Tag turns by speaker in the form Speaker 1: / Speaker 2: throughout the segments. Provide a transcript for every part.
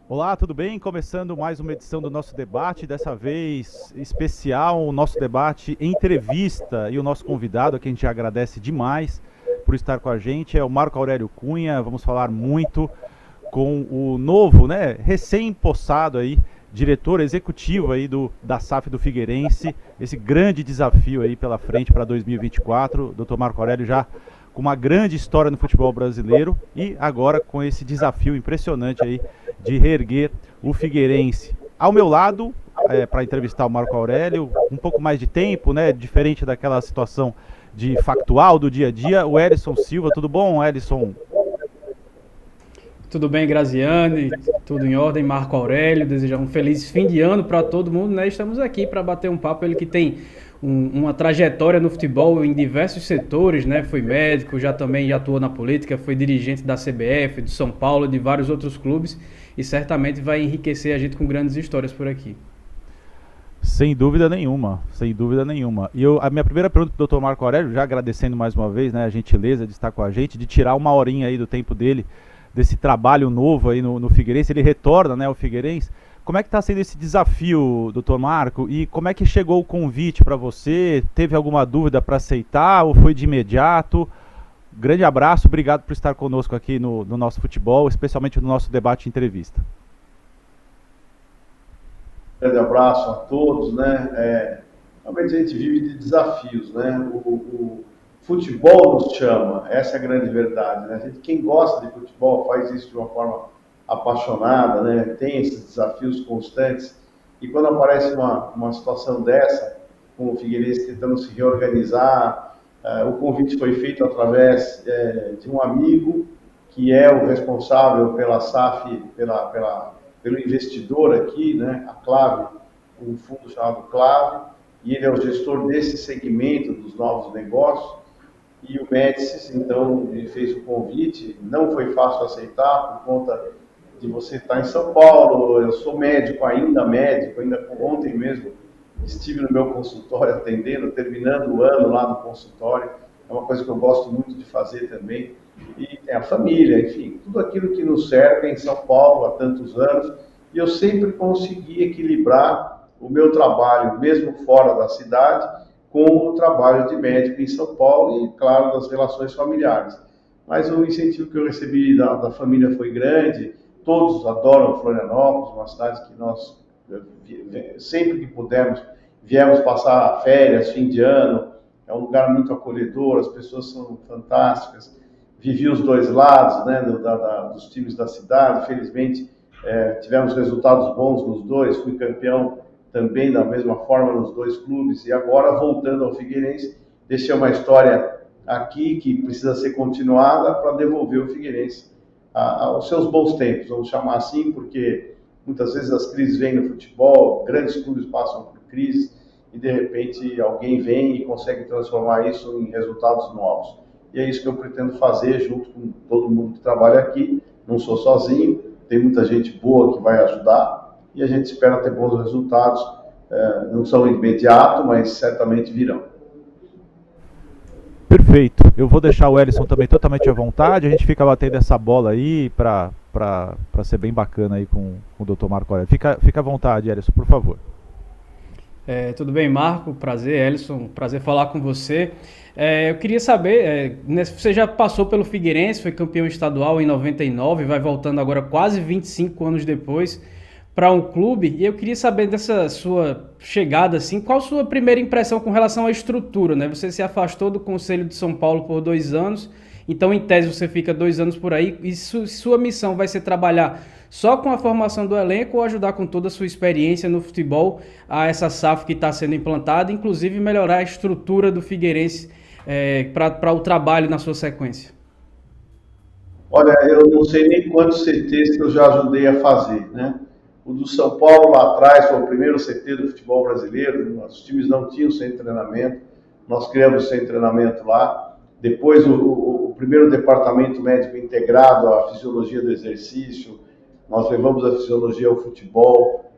Speaker 1: Olá, tudo bem? Começando mais uma edição do nosso debate, dessa vez especial, o nosso debate entrevista, e o nosso convidado, a quem a gente agradece demais por estar com a gente, é o Marco Aurélio Cunha. Vamos falar muito com o novo, né, recém-possado aí, diretor executivo aí da SAF do Figueirense, esse grande desafio aí pela frente para 2024, Dr. Marco Aurélio já com uma grande história no futebol brasileiro e agora com esse desafio impressionante aí de reerguer o Figueirense. Ao meu lado, para entrevistar o Marco Aurélio, um pouco mais de tempo, né, diferente daquela situação de factual do dia a dia, o Elison Silva. Tudo bom, Elison?
Speaker 2: Tudo bem, Graziane? Tudo em ordem? Marco Aurélio, desejar um feliz fim de ano para todo mundo, né? Estamos aqui para bater um papo, ele que tem uma trajetória no futebol em diversos setores, né? Foi médico, já atuou na política, foi dirigente da CBF, de São Paulo, de vários outros clubes e certamente vai enriquecer a gente com grandes histórias por aqui.
Speaker 1: Sem dúvida nenhuma, sem dúvida nenhuma. E a minha primeira pergunta para o Dr. Marco Aurélio, já agradecendo mais uma vez, né, a gentileza de estar com a gente, de tirar uma horinha aí do tempo dele, desse trabalho novo aí no Figueirense. Ele retorna, né, ao Figueirense. Como é que está sendo esse desafio, Dr. Marco? E como é que chegou o convite para você? Teve alguma dúvida para aceitar ou foi de imediato? Grande abraço, obrigado por estar conosco aqui no nosso futebol, especialmente no nosso debate e entrevista.
Speaker 3: Grande abraço a todos, né? Realmente a gente vive de desafios, né? O futebol nos chama, essa é a grande verdade, né? Quem gosta de futebol faz isso de uma forma apaixonada, né? Tem esses desafios constantes e quando aparece uma situação dessa, com o Figueirense tentando se reorganizar, o convite foi feito através de um amigo que é o responsável pela SAF, pelo investidor aqui, né, a Clave, um fundo chamado Clave, e ele é o gestor desse segmento dos novos negócios, e o Médicis, então, ele fez o convite, não foi fácil aceitar, por conta de você estar em São Paulo, eu sou médico, ainda ontem mesmo estive no meu consultório atendendo, terminando o ano lá no consultório, é uma coisa que eu gosto muito de fazer também, e tem a família, enfim, tudo aquilo que nos serve em São Paulo há tantos anos, e eu sempre consegui equilibrar o meu trabalho, mesmo fora da cidade, com o trabalho de médico em São Paulo e, claro, das relações familiares. Mas o incentivo que eu recebi da família foi grande, todos adoram Florianópolis, uma cidade que nós, sempre que pudermos, viemos passar férias, fim de ano, é um lugar muito acolhedor, as pessoas são fantásticas, vivi os dois lados, né, dos times da cidade, felizmente tivemos resultados bons nos dois, fui campeão também da mesma forma nos dois clubes, e agora voltando ao Figueirense, deixei uma história aqui que precisa ser continuada para devolver o Figueirense aos seus bons tempos, vamos chamar assim, porque muitas vezes as crises vêm no futebol, grandes clubes passam por crises, e de repente alguém vem e consegue transformar isso em resultados novos. E é isso que eu pretendo fazer junto com todo mundo que trabalha aqui, não sou sozinho, tem muita gente boa que vai ajudar e a gente espera ter bons resultados. Não são imediatos, mas certamente virão.
Speaker 1: Perfeito. Eu vou deixar o Ellison também totalmente à vontade. A gente fica batendo essa bola aí para ser bem bacana aí com o Dr. Marco Aurélio. Fica à vontade, Ellison, por favor.
Speaker 2: Tudo bem, Marco? Prazer, Elison. Prazer falar com você. Eu queria saber, você já passou pelo Figueirense, foi campeão estadual em 99, vai voltando agora quase 25 anos depois para um clube. E eu queria saber dessa sua chegada, assim, qual a sua primeira impressão com relação à estrutura, né? Você se afastou do Conselho de São Paulo por 2 anos, então em tese você fica 2 anos por aí. E sua missão vai ser trabalhar só com a formação do elenco ou ajudar com toda a sua experiência no futebol a essa SAF que está sendo implantada, inclusive melhorar a estrutura do Figueirense para o trabalho na sua sequência?
Speaker 3: Olha, eu não sei nem quantos CTs que eu já ajudei a fazer, né? O do São Paulo lá atrás foi o primeiro CT do futebol brasileiro, os times não tinham centro de treinamento, nós criamos centro de treinamento lá. Depois o primeiro departamento médico integrado, a fisiologia do exercício, nós levamos a fisiologia ao futebol.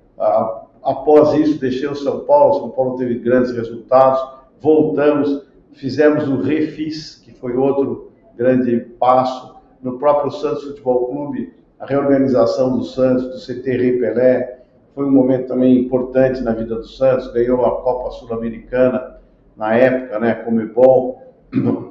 Speaker 3: Após isso, deixei o São Paulo teve grandes resultados, voltamos, fizemos o Refis, que foi outro grande passo. No próprio Santos Futebol Clube, a reorganização do Santos, do CT Rei Pelé, foi um momento também importante na vida do Santos, ganhou a Copa Sul-Americana na época, né, Comebol,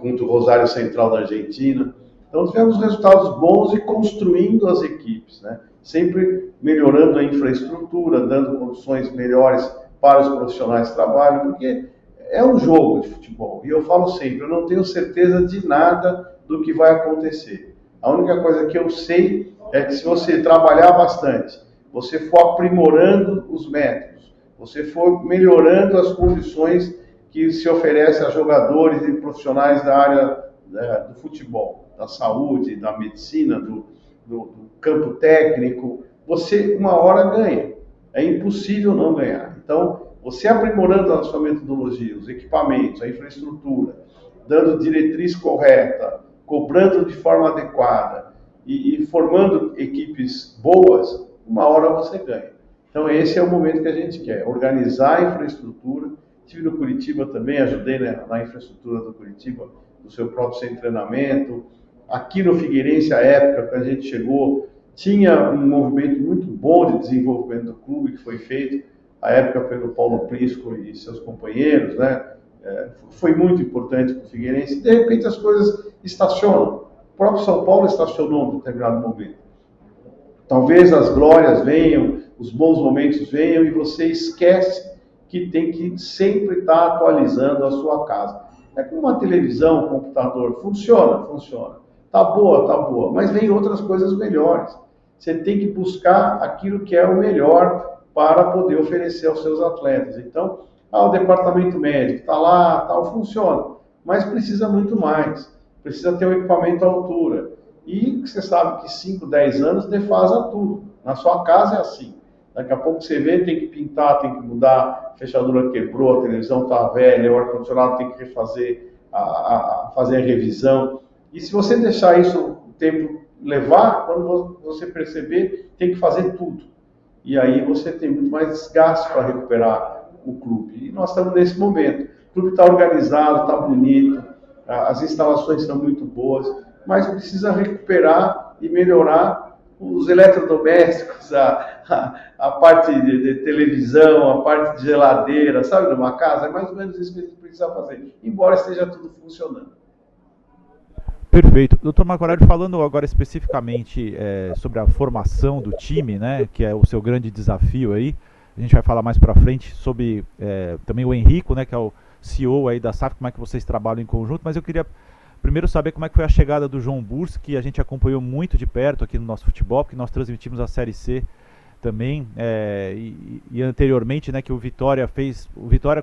Speaker 3: contra o Rosário Central da Argentina. Então tivemos resultados bons e construindo as equipes, né, sempre melhorando a infraestrutura, dando condições melhores para os profissionais de trabalho, porque é um jogo de futebol. E eu falo sempre, eu não tenho certeza de nada do que vai acontecer. A única coisa que eu sei é que se você trabalhar bastante, você for aprimorando os métodos, você for melhorando as condições que se oferece a jogadores e profissionais da área do futebol, da saúde, da medicina, do campo técnico, você uma hora ganha. É impossível não ganhar. Então, você aprimorando a sua metodologia, os equipamentos, a infraestrutura, dando diretriz correta, cobrando de forma adequada e formando equipes boas, uma hora você ganha. Então esse é o momento que a gente quer, organizar a infraestrutura. Estive no Curitiba também, ajudei na infraestrutura do Curitiba, do seu próprio centro de treinamento. Aqui no Figueirense, a época que a gente chegou, tinha um movimento muito bom de desenvolvimento do clube que foi feito, a época pelo Paulo Prisco e seus companheiros, né? Foi muito importante para o Figueirense. De repente as coisas estacionam. O próprio São Paulo estacionou em determinado momento. Talvez as glórias venham, os bons momentos venham e você esquece que tem que sempre estar atualizando a sua casa. É como uma televisão, um computador, funciona. Tá boa, mas vem outras coisas melhores. Você tem que buscar aquilo que é o melhor para poder oferecer aos seus atletas. Então, o departamento médico está lá, tal, funciona, mas precisa muito mais. Precisa ter um equipamento à altura. E você sabe que 5, 10 anos defasa tudo. Na sua casa é assim. Daqui a pouco você vê, tem que pintar, tem que mudar, a fechadura quebrou, a televisão está velha, o ar-condicionado tem que refazer, fazer a revisão. E se você deixar isso o tempo levar, quando você perceber, tem que fazer tudo. E aí você tem muito mais desgaste para recuperar o clube. E nós estamos nesse momento. O clube está organizado, está bonito, as instalações são muito boas, mas precisa recuperar e melhorar os eletrodomésticos, a parte de televisão, a parte de geladeira, sabe, numa casa. É mais ou menos isso que a gente precisa fazer, embora esteja tudo funcionando.
Speaker 1: Perfeito. Doutor Marco Aurélio, falando agora especificamente sobre a formação do time, né, que é o seu grande desafio aí, a gente vai falar mais para frente sobre também o Henrico, né, que é o CEO aí da SAF, como é que vocês trabalham em conjunto, mas eu queria primeiro saber como é que foi a chegada do João Bursi, que a gente acompanhou muito de perto aqui no nosso futebol, porque nós transmitimos a Série C também, e anteriormente, né, que o Vitória fez,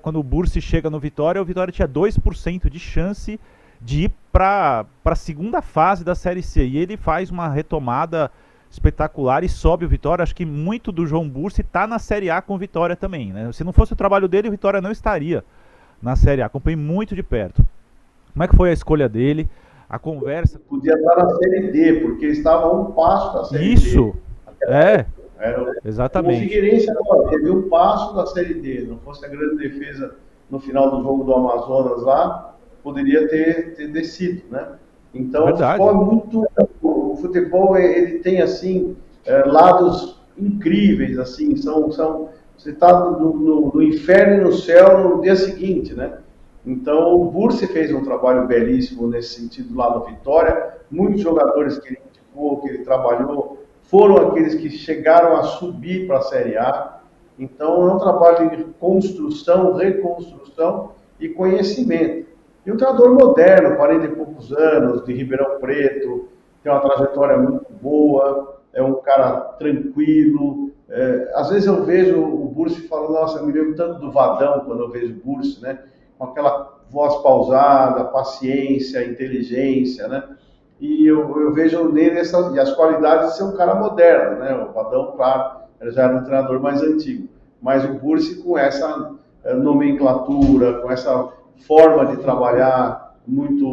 Speaker 1: quando o Bursi chega no Vitória, o Vitória tinha 2% de chance de ir para a segunda fase da Série C, e ele faz uma retomada espetacular e sobe o Vitória. Acho que muito do João Bursi está na Série A com o Vitória também, né? Se não fosse o trabalho dele, o Vitória não estaria na Série A. Acompanhei muito de perto. Como é que foi a escolha dele, a conversa?
Speaker 3: Podia estar na Série D, porque estava a um passo da Série D.
Speaker 1: Isso, exatamente.
Speaker 3: O Figueirense agora teve um passo da Série D, não fosse a grande defesa no final do jogo do Amazonas lá, poderia ter descido, né? Então, o futebol ele tem assim lados incríveis, assim, você está no inferno e no céu no dia seguinte, né? Então, o Bursi fez um trabalho belíssimo nesse sentido lá no Vitória. Muitos jogadores que ele indicou, que ele trabalhou, foram aqueles que chegaram a subir para a Série A. Então, é um trabalho de construção, reconstrução e conhecimento. E um treinador moderno, 40 e poucos anos, de Ribeirão Preto, tem uma trajetória muito boa, é um cara tranquilo. Às vezes eu vejo o Bursi falando, nossa, eu me lembro tanto do Vadão quando eu vejo o Bursi, né? Com aquela voz pausada, paciência, inteligência, né? E eu vejo nele e as qualidades de ser um cara moderno, né? O Vadão, claro, ele já era um treinador mais antigo, mas o Bursi com essa nomenclatura, com essa forma de trabalhar muito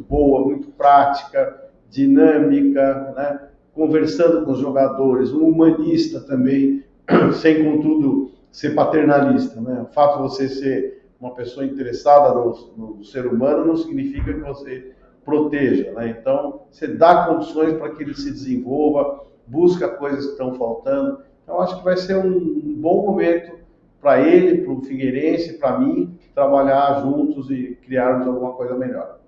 Speaker 3: boa, muito prática, dinâmica, né? Conversando com os jogadores, um humanista também, sem contudo ser paternalista, né? O fato de você ser uma pessoa interessada no ser humano não significa que você proteja, né? Então, você dá condições para que ele se desenvolva, busca coisas que estão faltando. Então, acho que vai ser um bom momento para ele, para o Figueirense, para mim, trabalhar juntos e criarmos alguma coisa melhor.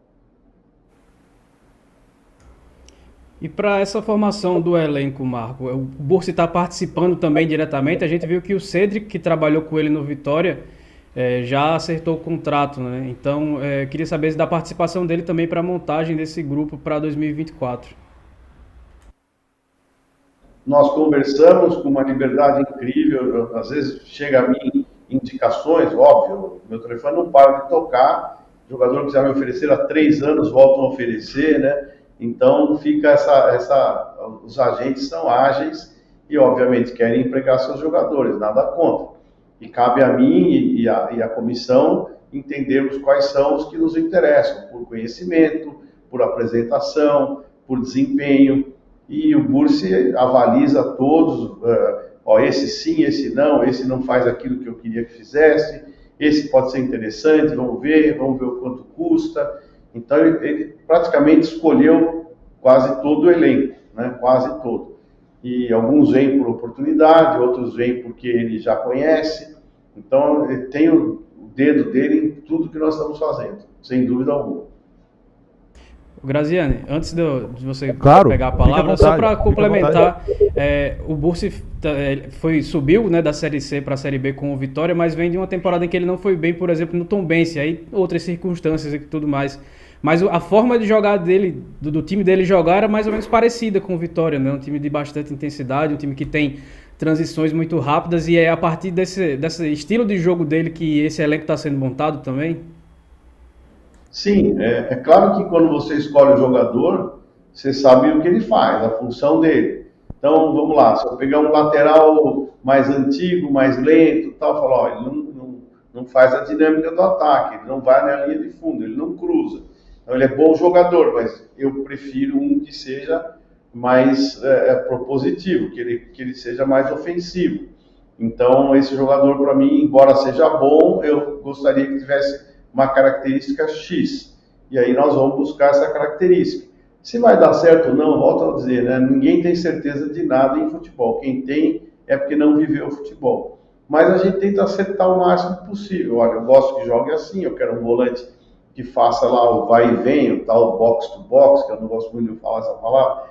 Speaker 2: E para essa formação do elenco, Marco, o Bursi está participando também diretamente. A gente viu que o Cedric, que trabalhou com ele no Vitória, já acertou o contrato, né? Então, queria saber da participação dele também para a montagem desse grupo para 2024.
Speaker 3: Nós conversamos com uma liberdade incrível, às vezes chega a mim indicações, óbvio, meu telefone não para de tocar, o jogador que já me ofereceram há 3 anos voltam a oferecer, né? Então fica os agentes são ágeis e obviamente querem empregar seus jogadores, nada contra. E cabe a mim e a comissão entendermos quais são os que nos interessam, por conhecimento, por apresentação, por desempenho. E o Bursi avaliza todos, esse sim, esse não faz aquilo que eu queria que fizesse, esse pode ser interessante, vamos ver o quanto custa. Então ele praticamente escolheu quase todo o elenco, né? Quase todo. E alguns vêm por oportunidade, outros vêm porque ele já conhece. Então ele tem o dedo dele em tudo que nós estamos fazendo, sem dúvida alguma.
Speaker 2: Graziani, antes de você
Speaker 1: claro,
Speaker 2: pegar a palavra,
Speaker 1: vontade,
Speaker 2: só para complementar, o Bursi subiu, né, da Série C para a Série B com o Vitória, mas vem de uma temporada em que ele não foi bem, por exemplo, no Tombense, aí outras circunstâncias e tudo mais. Mas a forma de jogar dele, do time dele jogar, era mais ou menos parecida com o Vitória, né? Um time de bastante intensidade, um time que tem transições muito rápidas, e é a partir desse estilo de jogo dele que esse elenco está sendo montado também?
Speaker 3: Sim, é claro que quando você escolhe o jogador, você sabe o que ele faz, a função dele. Então, vamos lá, se eu pegar um lateral mais antigo, mais lento, tal, falar, ó, ele não faz a dinâmica do ataque, ele não vai na linha de fundo, ele não cruza. Então, ele é bom jogador, mas eu prefiro um que seja mais propositivo, que ele seja mais ofensivo. Então, esse jogador, para mim, embora seja bom, eu gostaria que tivesse uma característica X. E aí nós vamos buscar essa característica. Se vai dar certo ou não, volto a dizer, né? Ninguém tem certeza de nada em futebol. Quem tem é porque não viveu o futebol. Mas a gente tenta acertar o máximo possível. Olha, eu gosto que jogue assim, eu quero um volante que faça lá o vai e vem, o tal box to box, que eu não gosto muito de falar essa palavra,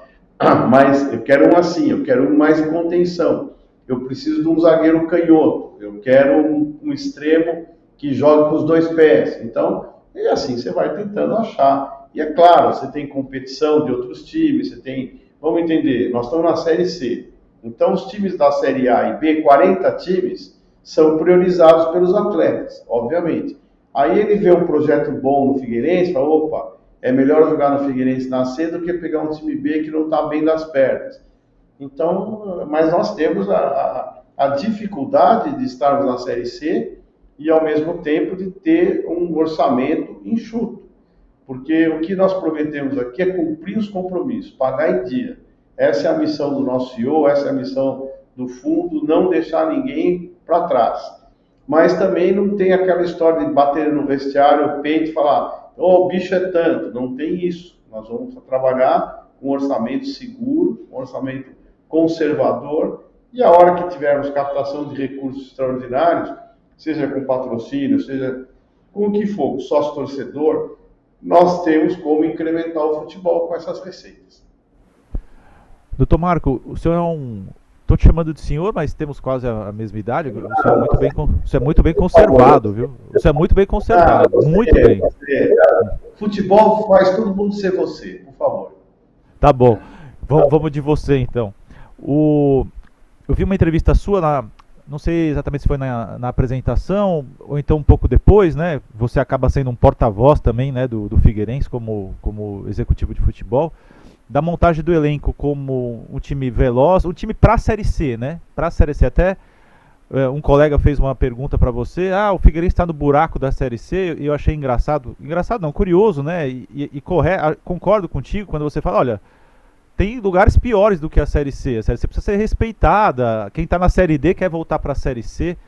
Speaker 3: mas eu quero um assim, eu quero um mais em contenção. Eu preciso de um zagueiro canhoto, eu quero um extremo que joga com os 2 pés. Então, e assim você vai tentando achar. E é claro, você tem competição de outros times, você tem... Vamos entender, nós estamos na Série C. Então, os times da Série A e B, 40 times, são priorizados pelos atletas, obviamente. Aí ele vê um projeto bom no Figueirense e fala, opa, é melhor jogar no Figueirense na C do que pegar um time B que não está bem das pernas. Então, mas nós temos a dificuldade de estarmos na Série C e, ao mesmo tempo, de ter um orçamento enxuto. Porque o que nós prometemos aqui é cumprir os compromissos, pagar em dia. Essa é a missão do nosso CEO, essa é a missão do fundo, não deixar ninguém para trás. Mas também não tem aquela história de bater no vestiário, o peito e falar, o bicho é tanto. Não tem isso. Nós vamos trabalhar com um orçamento seguro, um orçamento conservador, e a hora que tivermos captação de recursos extraordinários, seja com patrocínio, seja com o que for, sócio-torcedor, nós temos como incrementar o futebol com essas receitas.
Speaker 1: Doutor Marco, o senhor é um... Estou te chamando de senhor, mas temos quase a mesma idade. O senhor é muito bem conservado, viu? O senhor é muito bem conservado, muito bem.
Speaker 3: Futebol faz todo mundo ser você, por favor.
Speaker 1: Tá bom. Vamos de você, então. Eu vi uma entrevista sua, não sei exatamente se foi na apresentação, ou então um pouco depois, né? Você acaba sendo um porta-voz também, né, do Figueirense, como executivo de futebol. Da montagem do elenco como um time veloz, um time para a Série C, né? Para a Série C. Até um colega fez uma pergunta para você, o Figueirense está no buraco da Série C, e eu achei engraçado não, curioso, né? E concordo contigo quando você fala, olha, tem lugares piores do que a Série C precisa ser respeitada, quem está na Série D quer voltar para a Série C,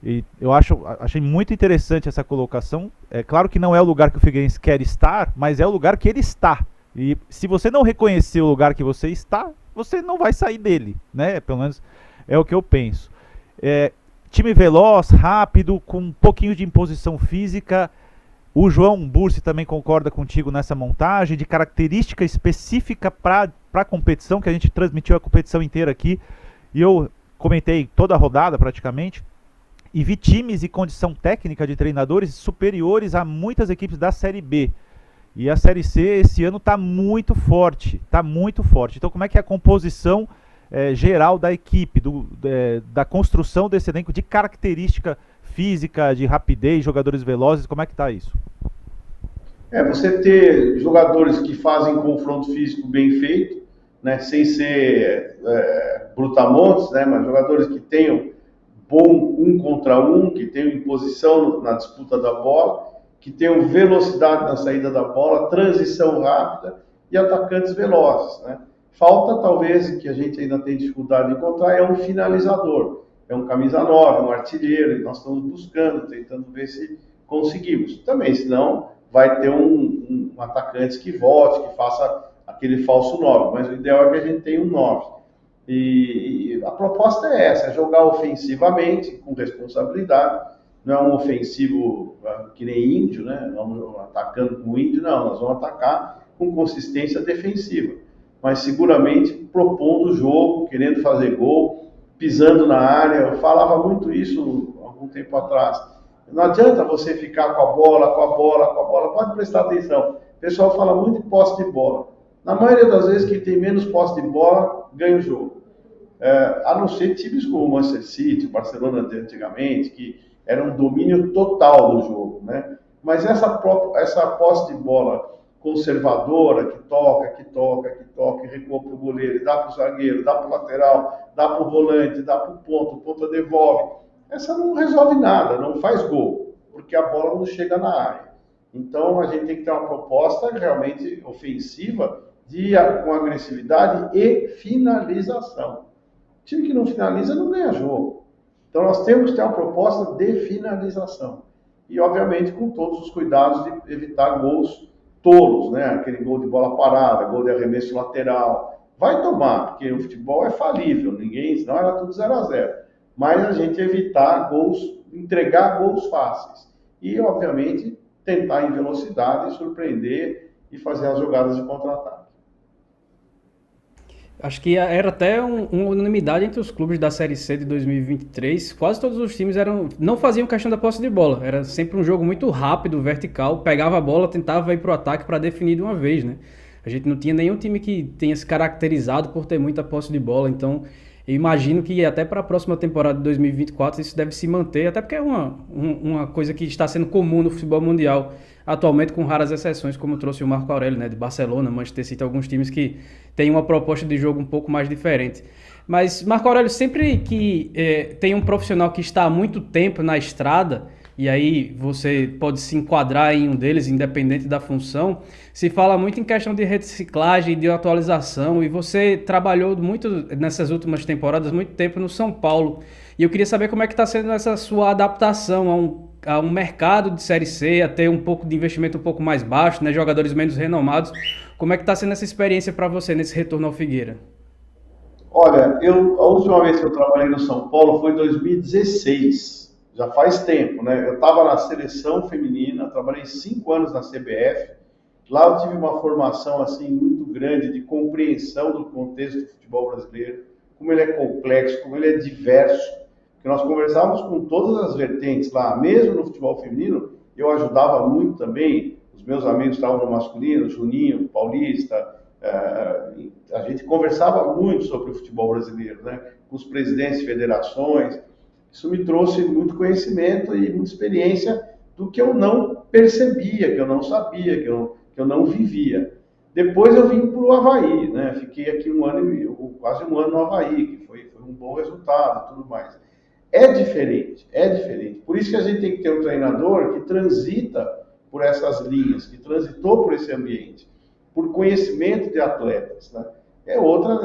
Speaker 1: e eu achei muito interessante essa colocação. É claro que não é o lugar que o Figueirense quer estar, mas é o lugar que ele está. E se você não reconhecer o lugar que você está, você não vai sair dele, né? Pelo menos é o que eu penso. Time veloz, rápido, com um pouquinho de imposição física. O João Bursi também concorda contigo nessa montagem de característica específica para a competição, que a gente transmitiu a competição inteira aqui, e eu comentei toda a rodada praticamente, e vi times e condição técnica de treinadores superiores a muitas equipes da Série B. E a Série C esse ano está muito forte, está muito forte. Então como é que é a composição geral da equipe, da construção desse elenco de característica física, de rapidez, jogadores velozes, como é que está isso?
Speaker 3: Você ter jogadores que fazem confronto físico bem feito, né, sem ser brutamontes, né, mas jogadores que tenham bom 1 contra 1, que tenham imposição na disputa da bola, que tenham velocidade na saída da bola, transição rápida e atacantes velozes, né? Falta, talvez, que a gente ainda tem dificuldade de encontrar, é um finalizador. É um camisa 9, um artilheiro, e nós estamos buscando, tentando ver se conseguimos. Também, senão, vai ter um atacante que volte, que faça aquele falso 9, mas o ideal é que a gente tenha um 9. E a proposta é essa, é jogar ofensivamente, com responsabilidade. Não é um ofensivo que nem índio, né? Vamos atacando com o índio, não, nós vamos atacar com consistência defensiva. Mas seguramente propondo o jogo, querendo fazer gol, pisando na área. Eu falava muito isso algum tempo atrás. Não adianta você ficar com a bola, pode prestar atenção. O pessoal fala muito de posse de bola. Na maioria das vezes, quem tem menos posse de bola, ganha o jogo. A não ser times como o Manchester City, o Barcelona antigamente, que era um domínio total do jogo, né? Mas essa posse de bola conservadora, que toca, e recua para o goleiro, dá para o zagueiro, dá para o lateral, dá para o volante, dá para o ponta devolve. Essa não resolve nada, não faz gol, porque a bola não chega na área. Então a gente tem que ter uma proposta realmente ofensiva, com agressividade e finalização. O time que não finaliza não ganha jogo. Então nós temos que ter uma proposta de finalização. E obviamente com todos os cuidados de evitar gols tolos, né? Aquele gol de bola parada, gol de arremesso lateral. Vai tomar, porque o futebol é falível, senão era tudo 0-0. Mas a gente evitar gols, entregar gols fáceis. E, obviamente, tentar em velocidade, surpreender e fazer as jogadas de contra-ataque.
Speaker 2: Acho que era até uma unanimidade entre os clubes da Série C de 2023. Quase todos os times não faziam questão da posse de bola. Era sempre um jogo muito rápido, vertical. Pegava a bola, tentava ir para o ataque para definir de uma vez, né? A gente não tinha nenhum time que tenha se caracterizado por ter muita posse de bola. Então, eu imagino que até para a próxima temporada de 2024 isso deve se manter. Até porque é uma coisa que está sendo comum no futebol mundial atualmente, com raras exceções, como trouxe o Marco Aurélio, né, de Barcelona, Manchester City, alguns times que têm uma proposta de jogo um pouco mais diferente. Mas, Marco Aurélio, sempre que tem um profissional que está há muito tempo na estrada, e aí você pode se enquadrar em um deles, independente da função, se fala muito em questão de reciclagem, de atualização, e você trabalhou muito nessas últimas temporadas, muito tempo no São Paulo, e eu queria saber como é que está sendo essa sua adaptação a um mercado de Série C, a ter um pouco de investimento um pouco mais baixo, né, jogadores menos renomados. Como é que está sendo essa experiência para você nesse retorno ao Figueira?
Speaker 3: Olha, a última vez que eu trabalhei no São Paulo foi em 2016, já faz tempo, né? Eu estava na seleção feminina, trabalhei 5 anos na CBF, lá eu tive uma formação assim muito grande de compreensão do contexto do futebol brasileiro, como ele é complexo, como ele é diverso, que nós conversávamos com todas as vertentes lá, mesmo no futebol feminino, eu ajudava muito também, os meus amigos estavam no masculino, Juninho, Paulista, a gente conversava muito sobre o futebol brasileiro, né, com os presidentes de federações. Isso me trouxe muito conhecimento e muita experiência do que eu não percebia, que eu não sabia, que eu não vivia. Depois eu vim para o Avaí, né? Fiquei aqui quase um ano no Avaí, que foi um bom resultado e tudo mais. É diferente. Por isso que a gente tem que ter um treinador que transita por essas linhas, que transitou por esse ambiente, por conhecimento de atletas, né? É outra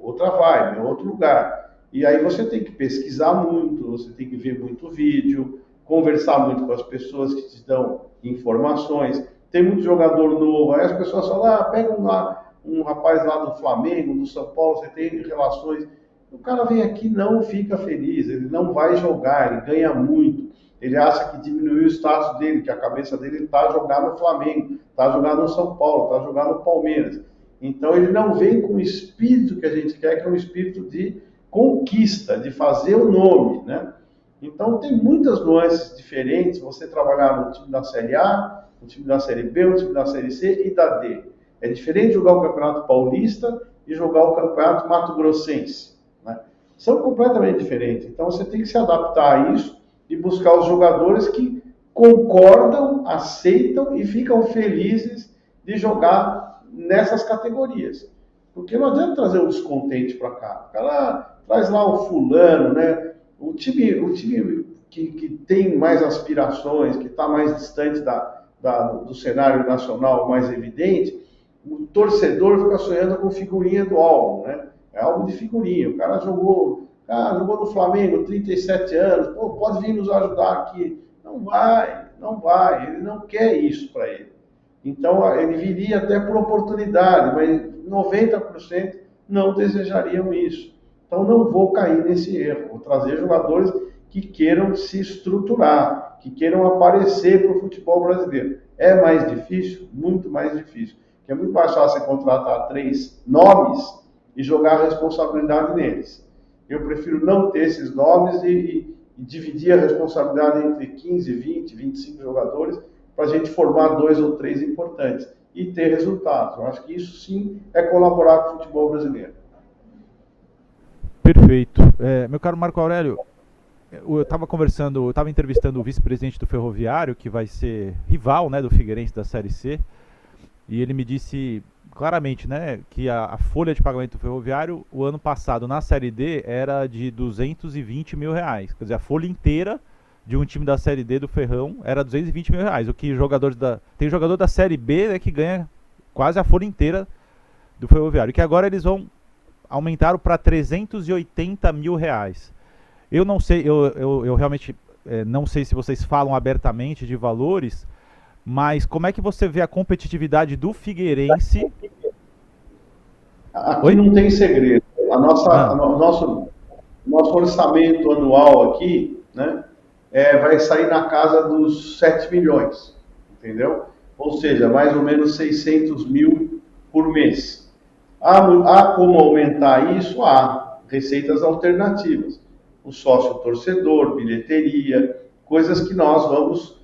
Speaker 3: vibe, é outro lugar. E aí você tem que pesquisar muito, você tem que ver muito vídeo, conversar muito com as pessoas que te dão informações. Tem muito jogador novo, aí as pessoas falam, pega um lá. um rapaz lá do Flamengo, do São Paulo, você tem relações. O cara vem aqui, não fica feliz, ele não vai jogar, ele ganha muito. Ele acha que diminuiu o status dele, que a cabeça dele está a jogar no Flamengo, está a jogar no São Paulo, está a jogar no Palmeiras. Então ele não vem com o espírito que a gente quer, que é um espírito de conquista, de fazer o nome, né? Então tem muitas nuances diferentes, você trabalhar no time da Série A, no time da Série B, no time da Série C e da D. É diferente jogar o Campeonato Paulista e jogar o Campeonato Mato-Grossense, né? São completamente diferentes. Então você tem que se adaptar a isso e buscar os jogadores que concordam, aceitam e ficam felizes de jogar nessas categorias. Porque não adianta trazer um descontente para cá. O cara traz lá o fulano, né? O time que tem mais aspirações, que está mais distante do cenário nacional mais evidente, o torcedor fica sonhando com figurinha do álbum, né? É álbum de figurinha. O cara jogou no Flamengo, 37 anos, pô, pode vir nos ajudar aqui. Não vai, ele não quer isso para ele. Então, ele viria até por oportunidade, mas 90% não desejariam isso. Então, não vou cair nesse erro. Vou trazer jogadores que queiram se estruturar, que queiram aparecer para o futebol brasileiro. É mais difícil? Muito mais difícil. Porque é muito mais fácil você contratar 3 nomes e jogar a responsabilidade neles. Eu prefiro não ter esses nomes e dividir a responsabilidade entre 15, 20, 25 jogadores para a gente formar 2 ou 3 importantes e ter resultados. Eu acho que isso sim é colaborar com o futebol brasileiro.
Speaker 1: Perfeito. Meu caro Marco Aurélio, eu estava entrevistando o vice-presidente do Ferroviário, que vai ser rival, né, do Figueirense da Série C, e ele me disse claramente, né, que a folha de pagamento do Ferroviário, o ano passado, na Série D, era de R$220 mil. Quer dizer, a folha inteira de um time da Série D do Ferrão era R$220 mil. O que tem jogador da Série B, né, que ganha quase a folha inteira do Ferroviário. Que agora eles vão aumentar para R$380 mil. Eu não sei, eu realmente não sei se vocês falam abertamente de valores, mas como é que você vê a competitividade do Figueirense?
Speaker 3: Aqui Oi? Não tem segredo. O nosso orçamento anual aqui, né, vai sair na casa dos 7 milhões, entendeu? Ou seja, mais ou menos 600 mil por mês. Há como aumentar isso? Há receitas alternativas. O sócio torcedor, bilheteria, coisas que nós vamos,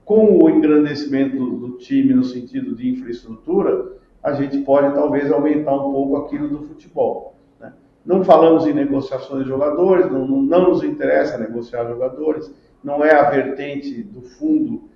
Speaker 3: com o engrandecimento do time no sentido de infraestrutura, a gente pode talvez aumentar um pouco aquilo do futebol, né? Não falamos em negociações de jogadores, não nos interessa negociar jogadores, não é a vertente do fundo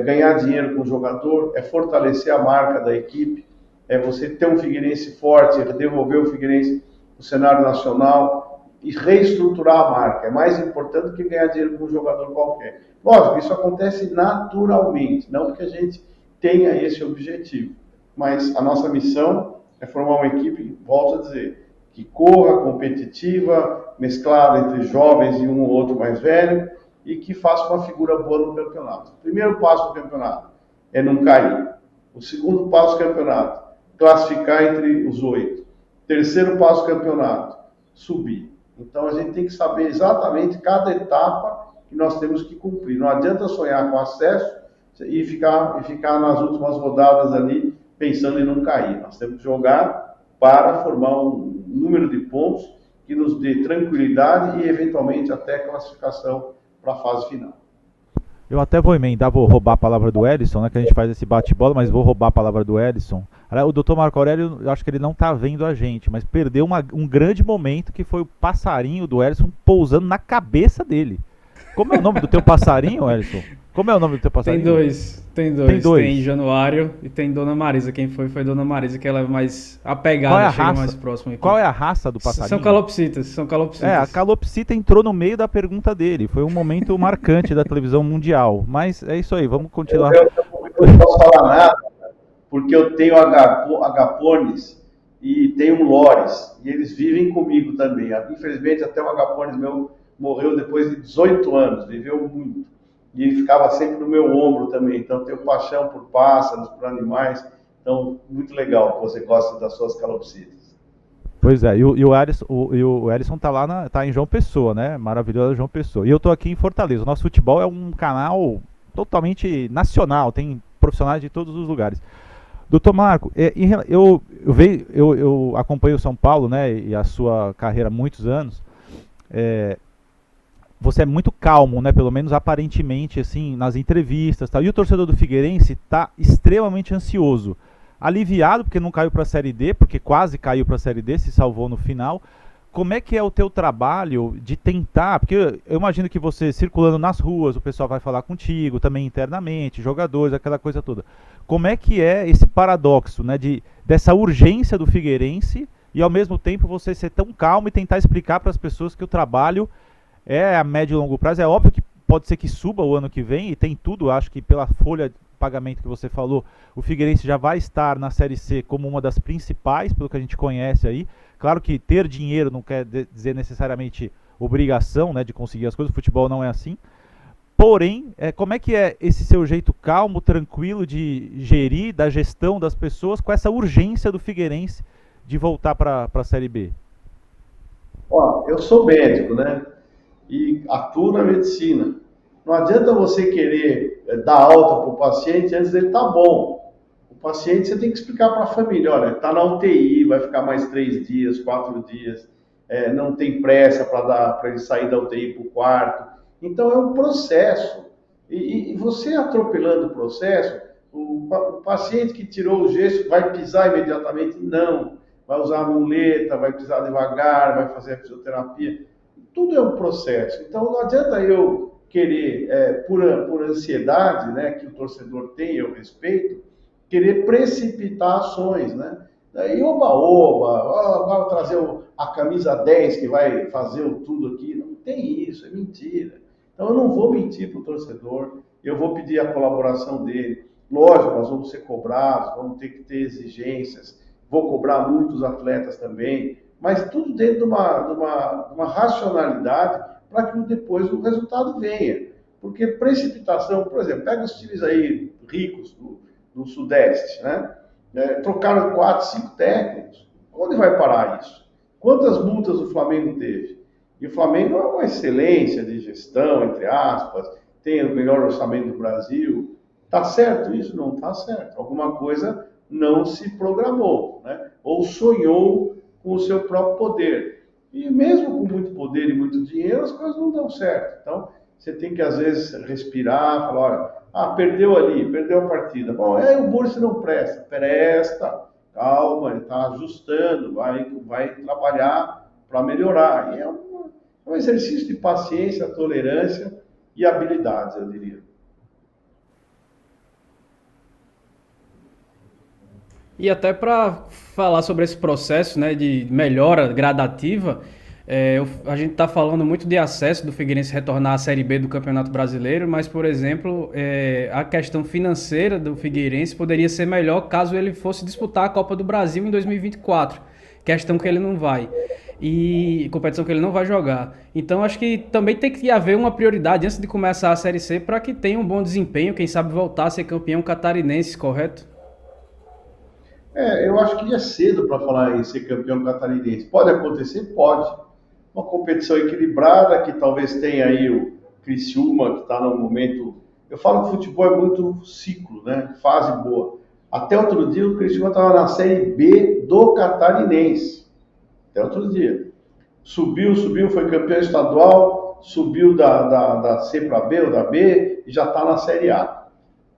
Speaker 3: ganhar dinheiro com o jogador, é fortalecer a marca da equipe, é você ter um Figueirense forte, devolver o Figueirense no cenário nacional e reestruturar a marca. É mais importante do que ganhar dinheiro com um jogador qualquer. Lógico, isso acontece naturalmente, não porque a gente tenha esse objetivo. Mas a nossa missão é formar uma equipe, volto a dizer, que corra, competitiva, mesclada entre jovens e um ou outro mais velho, e que faça uma figura boa no campeonato. O primeiro passo do campeonato é não cair. O segundo passo do campeonato, classificar entre os 8. Terceiro passo do campeonato, subir. Então a gente tem que saber exatamente cada etapa que nós temos que cumprir. Não adianta sonhar com acesso e ficar nas últimas rodadas ali pensando em não cair. Nós temos que jogar para formar um número de pontos que nos dê tranquilidade e eventualmente até classificação para a fase final.
Speaker 1: Eu até vou emendar, vou roubar a palavra do Elisson, né, que a gente faz esse bate-bola, mas vou roubar a palavra do Elisson. O doutor Marco Aurélio, eu acho que ele não está vendo a gente, mas perdeu um grande momento que foi o passarinho do Elisson pousando na cabeça dele. Como é o nome do teu passarinho, Elisson? Como é o nome do teu passarinho?
Speaker 2: Tem dois. Tem Januário e tem Dona Marisa. Quem foi Dona Marisa, que ela é mais apegada, chega mais próximo aqui.
Speaker 1: Qual é a raça do passarinho?
Speaker 2: São calopsitas.
Speaker 1: A calopsita entrou no meio da pergunta dele. Foi um momento marcante da televisão mundial. Mas é isso aí, vamos continuar.
Speaker 3: Eu não posso falar nada, porque eu tenho agapones e tenho um lores. E eles vivem comigo também. Infelizmente, até um agapones meu morreu depois de 18 anos. Viveu muito. E ele ficava sempre no meu ombro também. Então, eu tenho paixão por pássaros, por animais. Então, muito legal que você gosta das suas calopsitas.
Speaker 1: Pois é, e o Ellison tá lá tá em João Pessoa, né? Maravilhosa João Pessoa. E eu tô aqui em Fortaleza. O nosso futebol é um canal totalmente nacional, tem profissionais de todos os lugares. Doutor Marco, eu acompanho o São Paulo, né? E a sua carreira há muitos anos. É, você é muito calmo, né? Pelo menos aparentemente, assim, nas entrevistas, tal. E o torcedor do Figueirense está extremamente ansioso, aliviado porque não caiu para a Série D, porque quase caiu para a Série D, se salvou no final. Como é que é o teu trabalho de tentar? Porque eu imagino que você circulando nas ruas, o pessoal vai falar contigo, também internamente, jogadores, aquela coisa toda. Como é que é esse paradoxo, né, dessa urgência do Figueirense e ao mesmo tempo você ser tão calmo e tentar explicar para as pessoas que o trabalho é a médio e longo prazo? É óbvio que pode ser que suba o ano que vem e tem tudo, acho que pela folha de pagamento que você falou, o Figueirense já vai estar na Série C como uma das principais, pelo que a gente conhece aí. Claro que ter dinheiro não quer dizer necessariamente obrigação, né, de conseguir as coisas, o futebol não é assim. Porém, como é que é esse seu jeito calmo, tranquilo de gerir, da gestão das pessoas, com essa urgência do Figueirense de voltar para a Série B?
Speaker 3: Ó, eu sou médico, né? E atuo na medicina. Não adianta você querer dar alta para o paciente antes dele estar bom. O paciente você tem que explicar para a família, olha, está na UTI, vai ficar mais 3 dias, 4 dias, não tem pressa para ele sair da UTI para o quarto. Então é um processo. E você atropelando o processo, o paciente que tirou o gesso vai pisar imediatamente? Não. Vai usar a muleta, vai pisar devagar, vai fazer a fisioterapia. Tudo é um processo. Então não adianta eu querer, por ansiedade, né, que o torcedor tem, eu respeito, querer precipitar ações, né? Daí, oba-oba, agora trazer a camisa 10 que vai fazer tudo aqui. Não tem isso, é mentira. Então eu não vou mentir para o torcedor, eu vou pedir a colaboração dele. Lógico, nós vamos ser cobrados, vamos ter que ter exigências, vou cobrar muitos atletas também, mas tudo dentro de uma racionalidade para que depois o resultado venha. Porque precipitação, por exemplo, pega os times aí ricos do Sudeste, né? Trocaram 4, 5 técnicos. Onde vai parar isso? Quantas multas o Flamengo teve? E o Flamengo é uma excelência de gestão, entre aspas, tem o melhor orçamento do Brasil. Está certo isso? Não está certo. Alguma coisa não se programou, né? Ou sonhou com o seu próprio poder. E mesmo com muito poder e muito dinheiro, as coisas não dão certo. Então, você tem que, às vezes, respirar, falar, olha, perdeu ali, perdeu a partida. Bom, o Bursi não presta. Presta, calma, ele está ajustando, vai trabalhar para melhorar. E é um exercício de paciência, tolerância e habilidades, eu diria.
Speaker 2: E até para falar sobre esse processo, né, de melhora gradativa, a gente está falando muito de acesso do Figueirense retornar à Série B do Campeonato Brasileiro, mas, por exemplo, a questão financeira do Figueirense poderia ser melhor caso ele fosse disputar a Copa do Brasil em 2024, questão que ele não vai, e competição que ele não vai jogar. Então, acho que também tem que haver uma prioridade antes de começar a Série C para que tenha um bom desempenho, quem sabe voltar a ser campeão catarinense, correto?
Speaker 3: Eu acho que é cedo para falar em ser campeão catarinense. Pode acontecer? Pode. Uma competição equilibrada, que talvez tenha aí o Criciúma, que está no momento... Eu falo que o futebol é muito ciclo, né? Fase boa. Até outro dia o Criciúma estava na Série B do catarinense. Até outro dia. Subiu, foi campeão estadual, subiu da C para B ou da B e já está na Série A.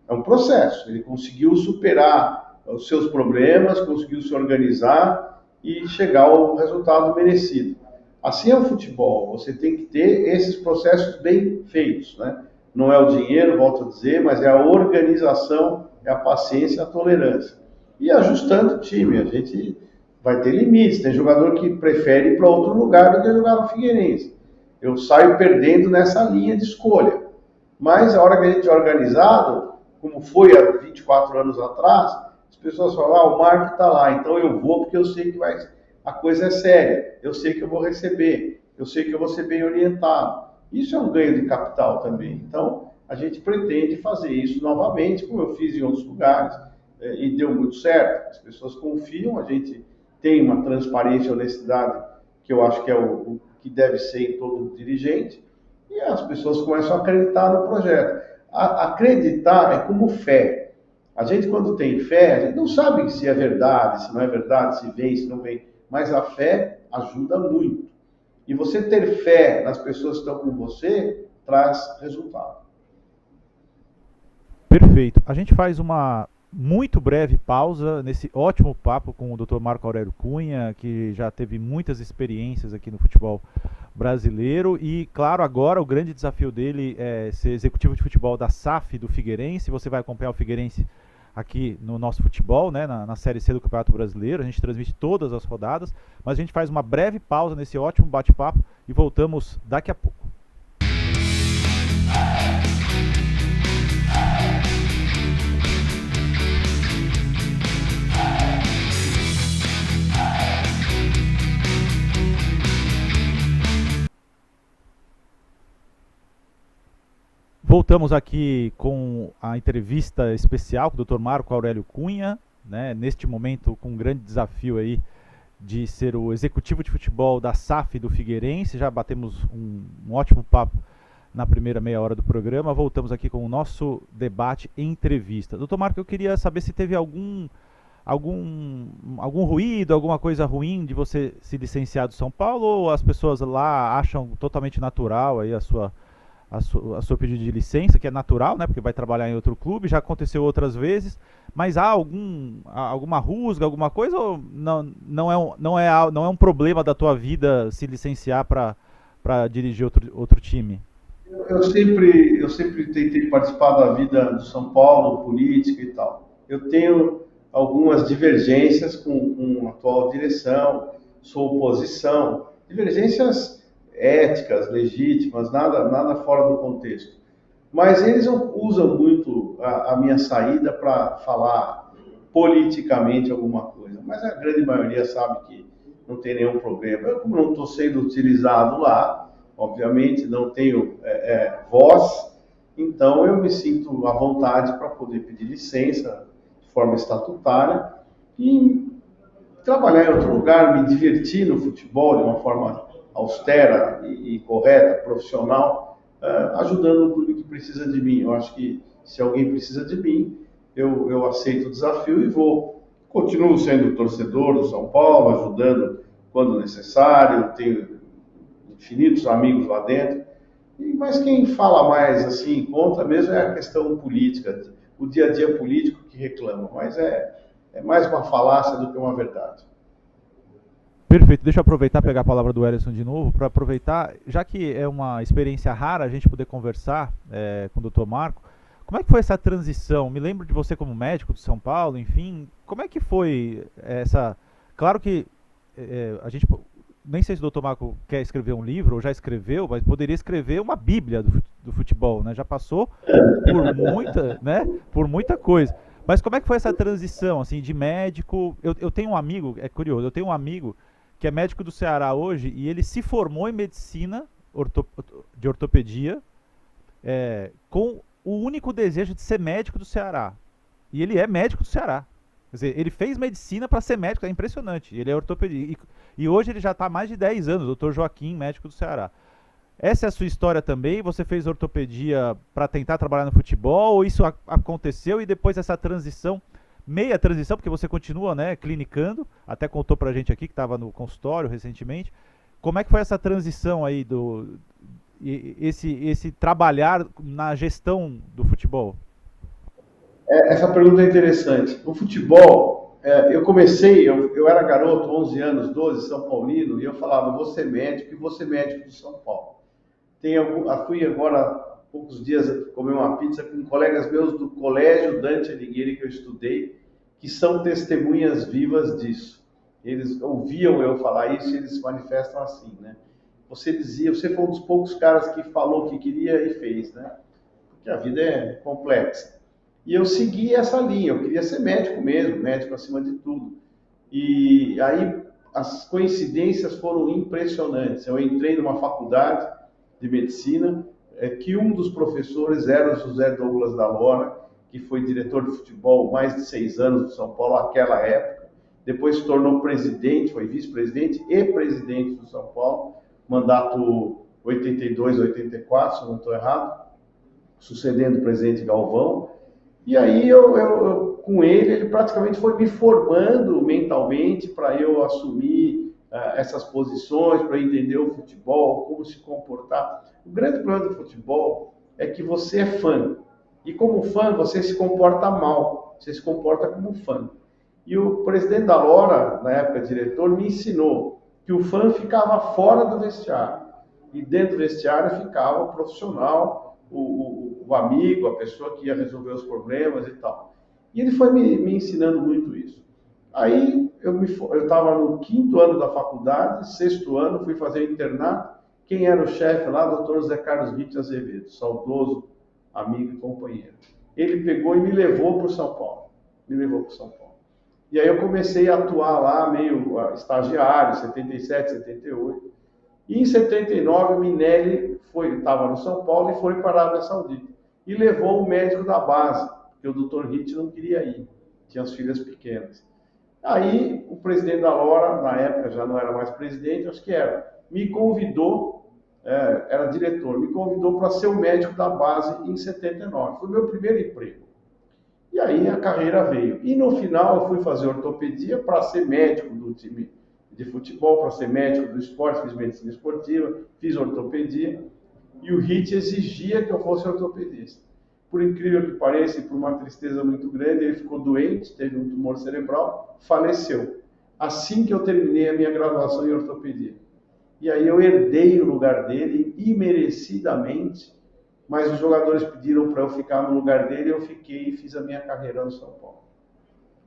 Speaker 3: É um processo. Ele conseguiu superar os seus problemas, conseguiu se organizar e chegar ao resultado merecido. Assim é o futebol, você tem que ter esses processos bem feitos, né? Não é o dinheiro, volto a dizer, mas é a organização, é a paciência, a tolerância. E ajustando o time, a gente vai ter limites, tem jogador que prefere ir para outro lugar do que jogar no Figueirense. Eu saio perdendo nessa linha de escolha. Mas a hora que a gente é organizado, como foi há 24 anos atrás, as pessoas falam, o Marco está lá, então eu vou porque eu sei que a coisa é séria, eu sei que eu vou receber, eu sei que eu vou ser bem orientado. Isso é um ganho de capital também. Então, a gente pretende fazer isso novamente, como eu fiz em outros lugares. e deu muito certo. As pessoas confiam, a gente tem uma transparência e honestidade que eu acho que é o que deve ser em todo dirigente, e as pessoas começam a acreditar no projeto. Acreditar é como fé. A gente, quando tem fé, a gente não sabe se é verdade, se não é verdade, se vem, se não vem, mas a fé ajuda muito. E você ter fé nas pessoas que estão com você traz resultado.
Speaker 1: Perfeito. A gente faz uma muito breve pausa nesse ótimo papo com o Dr. Marco Aurélio Cunha, que já teve muitas experiências aqui no futebol brasileiro e, claro, agora o grande desafio dele é ser executivo de futebol da SAF do Figueirense. Você vai acompanhar o Figueirense aqui no nosso futebol, né, na Série C do Campeonato Brasileiro. A gente transmite todas as rodadas, mas a gente faz uma breve pausa nesse ótimo bate-papo e voltamos daqui a pouco. Voltamos aqui com a entrevista especial com o Dr. Marco Aurélio Cunha, né, neste momento com um grande desafio aí de ser o executivo de futebol da SAF do Figueirense. Já batemos um ótimo papo na primeira meia hora do programa. Voltamos aqui com o nosso debate e entrevista. Dr. Marco, eu queria saber se teve algum ruído, alguma coisa ruim de você se licenciar do São Paulo, ou as pessoas lá acham totalmente natural aí a sua pedido de licença, que é natural, né, porque vai trabalhar em outro clube, já aconteceu outras vezes, mas há alguma rusga, alguma coisa, ou não é um problema da tua vida se licenciar para dirigir outro time?
Speaker 3: Eu sempre tentei participar da vida do São Paulo, política e tal. Eu tenho algumas divergências com a atual direção, sou oposição, divergências éticas, legítimas, nada fora do contexto. Mas eles usam muito a minha saída para falar politicamente alguma coisa. Mas a grande maioria sabe que não tem nenhum problema. Eu, como não estou sendo utilizado lá, obviamente não tenho voz, então eu me sinto à vontade para poder pedir licença de forma estatutária e trabalhar em outro lugar, me divertir no futebol de uma forma austera e correta, profissional, ajudando o clube que precisa de mim. Eu acho que se alguém precisa de mim, eu aceito o desafio e vou. Continuo sendo torcedor do São Paulo, ajudando quando necessário, tenho infinitos amigos lá dentro, mas quem fala mais assim contra mesmo é a questão política, o dia a dia político que reclama, mas é mais uma falácia do que uma verdade.
Speaker 1: Perfeito, deixa eu aproveitar e pegar a palavra do Ellison de novo, para aproveitar, já que é uma experiência rara a gente poder conversar com o Dr. Marco, como é que foi essa transição? Me lembro de você como médico de São Paulo, enfim, como é que foi essa... Claro que a gente, nem sei se o Dr. Marco quer escrever um livro, ou já escreveu, mas poderia escrever uma bíblia do futebol, né? Já passou por muita coisa. Mas como é que foi essa transição, assim, de médico? Eu tenho um amigo, é curioso, eu tenho um amigo que é médico do Ceará hoje, e ele se formou em medicina de ortopedia com o único desejo de ser médico do Ceará. E ele é médico do Ceará. Quer dizer, ele fez medicina para ser médico, é impressionante. Ele é ortopedia. E hoje ele já está há mais de 10 anos, doutor Joaquim, médico do Ceará. Essa é a sua história também? Você fez ortopedia para tentar trabalhar no futebol, ou isso aconteceu e depois essa transição, meia transição, porque você continua, né, clinicando, até contou pra gente aqui que estava no consultório recentemente. Como é que foi essa transição aí, esse trabalhar na gestão do futebol?
Speaker 3: Essa pergunta é interessante. O futebol, eu comecei, eu era garoto, 11 anos, 12, São Paulino, e eu falava, vou ser médico e vou ser médico de São Paulo. Fui agora, há poucos dias, comer uma pizza com colegas meus do Colégio Dante Alighieri, que eu estudei, que são testemunhas vivas disso. Eles ouviam eu falar isso e eles se manifestam assim, né? Você foi um dos poucos caras que falou que queria e fez, né? Porque a vida é complexa. E eu segui essa linha, eu queria ser médico mesmo, médico acima de tudo. E aí as coincidências foram impressionantes. Eu entrei numa faculdade de medicina, que um dos professores era o José Douglas da Lora, que foi diretor de futebol mais de 6 anos do São Paulo naquela época. Depois se tornou presidente, foi vice-presidente e presidente do São Paulo, mandato 82, 84, se eu não estou errado, sucedendo o presidente Galvão. E aí com ele praticamente foi me formando mentalmente para eu assumir essas posições, para entender o futebol, como se comportar. O grande problema do futebol é que você é fã. E como fã, você se comporta mal. Você se comporta como fã. E o presidente da Lora, na época diretor, me ensinou que o fã ficava fora do vestiário. E dentro do vestiário ficava o profissional, o amigo, a pessoa que ia resolver os problemas e tal. E ele foi me ensinando muito isso. Aí eu estava no 5º ano da faculdade, 6º ano, fui fazer internato. Quem era o chefe lá? Dr. José Carlos Ritt Azevedo, saudoso amigo e companheiro. Ele pegou e me levou para o São Paulo. E aí eu comecei a atuar lá, meio estagiário, 77, 78. E em 79, o Minelli estava no São Paulo e foi para a Arábia Saudita. E levou o médico da base, porque o Dr. Ritt não queria ir, tinha as filhas pequenas. Aí o presidente da Lora, na época já não era mais presidente, acho que era, me convidou, era diretor, me convidou para ser o médico da base em 79. Foi o meu primeiro emprego. E aí a carreira veio. E no final eu fui fazer ortopedia para ser médico do time de futebol, para ser médico do esporte, fiz medicina esportiva, fiz ortopedia. E o Ritt exigia que eu fosse ortopedista. Por incrível que pareça, e por uma tristeza muito grande, ele ficou doente, teve um tumor cerebral, faleceu. Assim que eu terminei a minha graduação em ortopedia. E aí eu herdei o lugar dele, imerecidamente, mas os jogadores pediram para eu ficar no lugar dele, eu fiquei e fiz a minha carreira no São Paulo.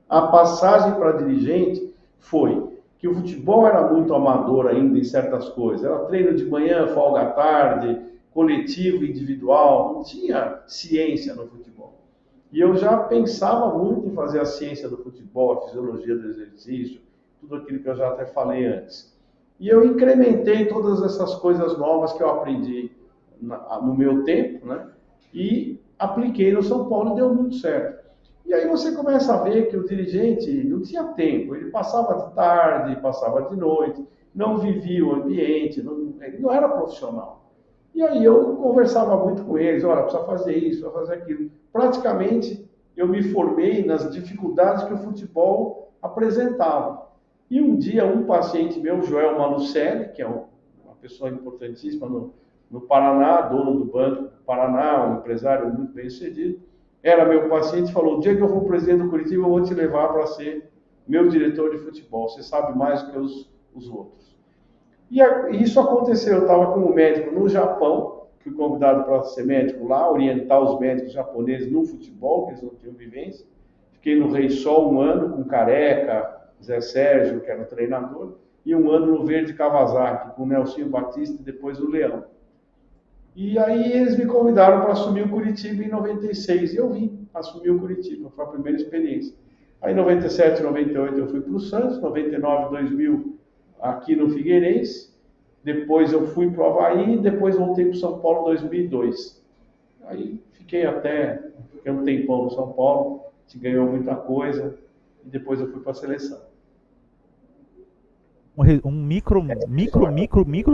Speaker 3: A passagem para dirigente foi que o futebol era muito amador ainda em certas coisas. Era treino de manhã, folga à tarde, coletivo, individual, não tinha ciência no futebol. E eu já pensava muito em fazer a ciência do futebol, a fisiologia do exercício, tudo aquilo que eu já até falei antes. E eu incrementei todas essas coisas novas que eu aprendi no meu tempo, né? E apliquei no São Paulo e deu muito certo. E aí você começa a ver que o dirigente não tinha tempo, ele passava de tarde, passava de noite, não vivia o ambiente, ele não era profissional. E aí eu conversava muito com eles, olha, precisa fazer isso, precisa fazer aquilo. Praticamente eu me formei nas dificuldades que o futebol apresentava. E um dia um paciente meu, Joel Malucelli, que é uma pessoa importantíssima no Paraná, dono do Banco do Paraná, um empresário muito bem sucedido, era meu paciente e falou, o dia que eu for presidente do Curitiba, eu vou te levar para ser meu diretor de futebol, você sabe mais do que os outros. E isso aconteceu, eu estava como médico no Japão, fui convidado para ser médico lá, orientar os médicos japoneses no futebol, que eles não tinham vivência. Fiquei no Rei Sol 1 ano, com Careca, Zé Sérgio, que era o treinador, e 1 ano no Verde Kawasaki, com o Nelsinho Batista e depois o Leão. E aí eles me convidaram para assumir o Curitiba em 96, e eu vim assumir o Curitiba, foi a primeira experiência. Aí em 97, 98 eu fui para o Santos, 99, 2000 aqui no Figueirense, depois eu fui para o Avaí, depois voltei para o São Paulo em 2002. Aí fiquei um tempão no São Paulo, a gente ganhou muita coisa, e depois eu fui para a seleção.
Speaker 1: Um micro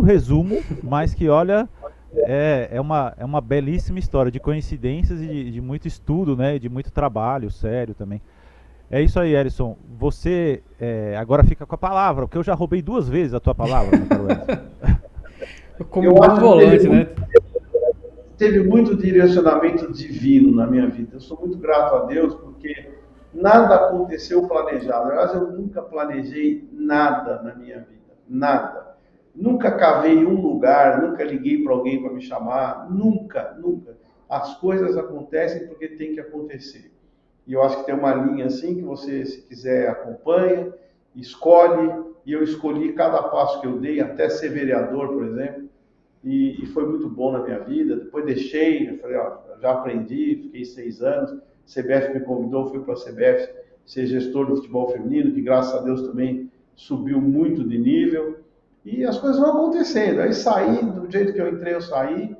Speaker 1: resumo, mas que olha, é uma belíssima história de coincidências e de muito estudo, né, de muito trabalho sério também. É isso aí, Elisson. Você agora fica com a palavra, porque eu já roubei 2 vezes a tua palavra, meu caro Elisson.
Speaker 2: Como bom volante, né?
Speaker 3: Teve muito direcionamento divino na minha vida. Eu sou muito grato a Deus, porque nada aconteceu planejado. Aliás, eu nunca planejei nada na minha vida. Nada. Nunca cavei um lugar, nunca liguei para alguém para me chamar. Nunca. As coisas acontecem porque tem que acontecer. E eu acho que tem uma linha assim que você, se quiser, acompanha, escolhe. E eu escolhi cada passo que eu dei, até ser vereador, por exemplo. E foi muito bom na minha vida. Depois deixei, eu falei, já aprendi, fiquei 6 anos. CBF me convidou, fui para a CBF ser gestor do futebol feminino, que graças a Deus também subiu muito de nível. E as coisas vão acontecendo. Aí saí, do jeito que eu entrei, eu saí.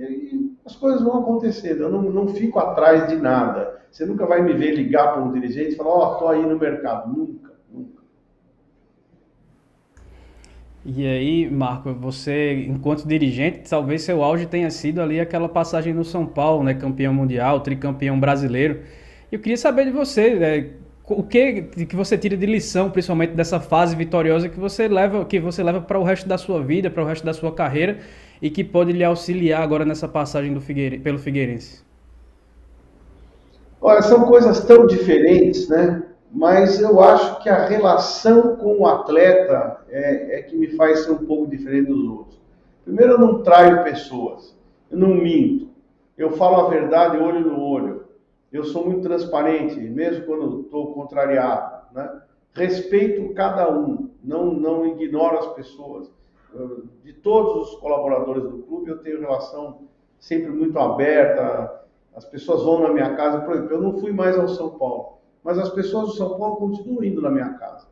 Speaker 3: E aí as coisas vão acontecendo. Eu não fico atrás de nada. Você nunca vai me ver ligar para um dirigente e falar, ó, tô aí no mercado. Nunca, nunca.
Speaker 2: E aí, Marco, você, enquanto dirigente, talvez seu auge tenha sido ali aquela passagem no São Paulo, né? Campeão mundial, tricampeão brasileiro. Eu queria saber de você, o que você tira de lição, principalmente dessa fase vitoriosa que você leva para o resto da sua vida, para o resto da sua carreira e que pode lhe auxiliar agora nessa passagem pelo Figueirense.
Speaker 3: Olha, são coisas tão diferentes, né? Mas eu acho que a relação com o atleta é que me faz ser um pouco diferente dos outros. Primeiro, eu não traio pessoas, eu não minto, eu falo a verdade olho no olho, eu sou muito transparente, mesmo quando estou contrariado, né? Respeito cada um, não ignoro as pessoas. De todos os colaboradores do clube, eu tenho relação sempre muito aberta. As pessoas vão na minha casa, por exemplo, eu não fui mais ao São Paulo, mas as pessoas do São Paulo continuam indo na minha casa.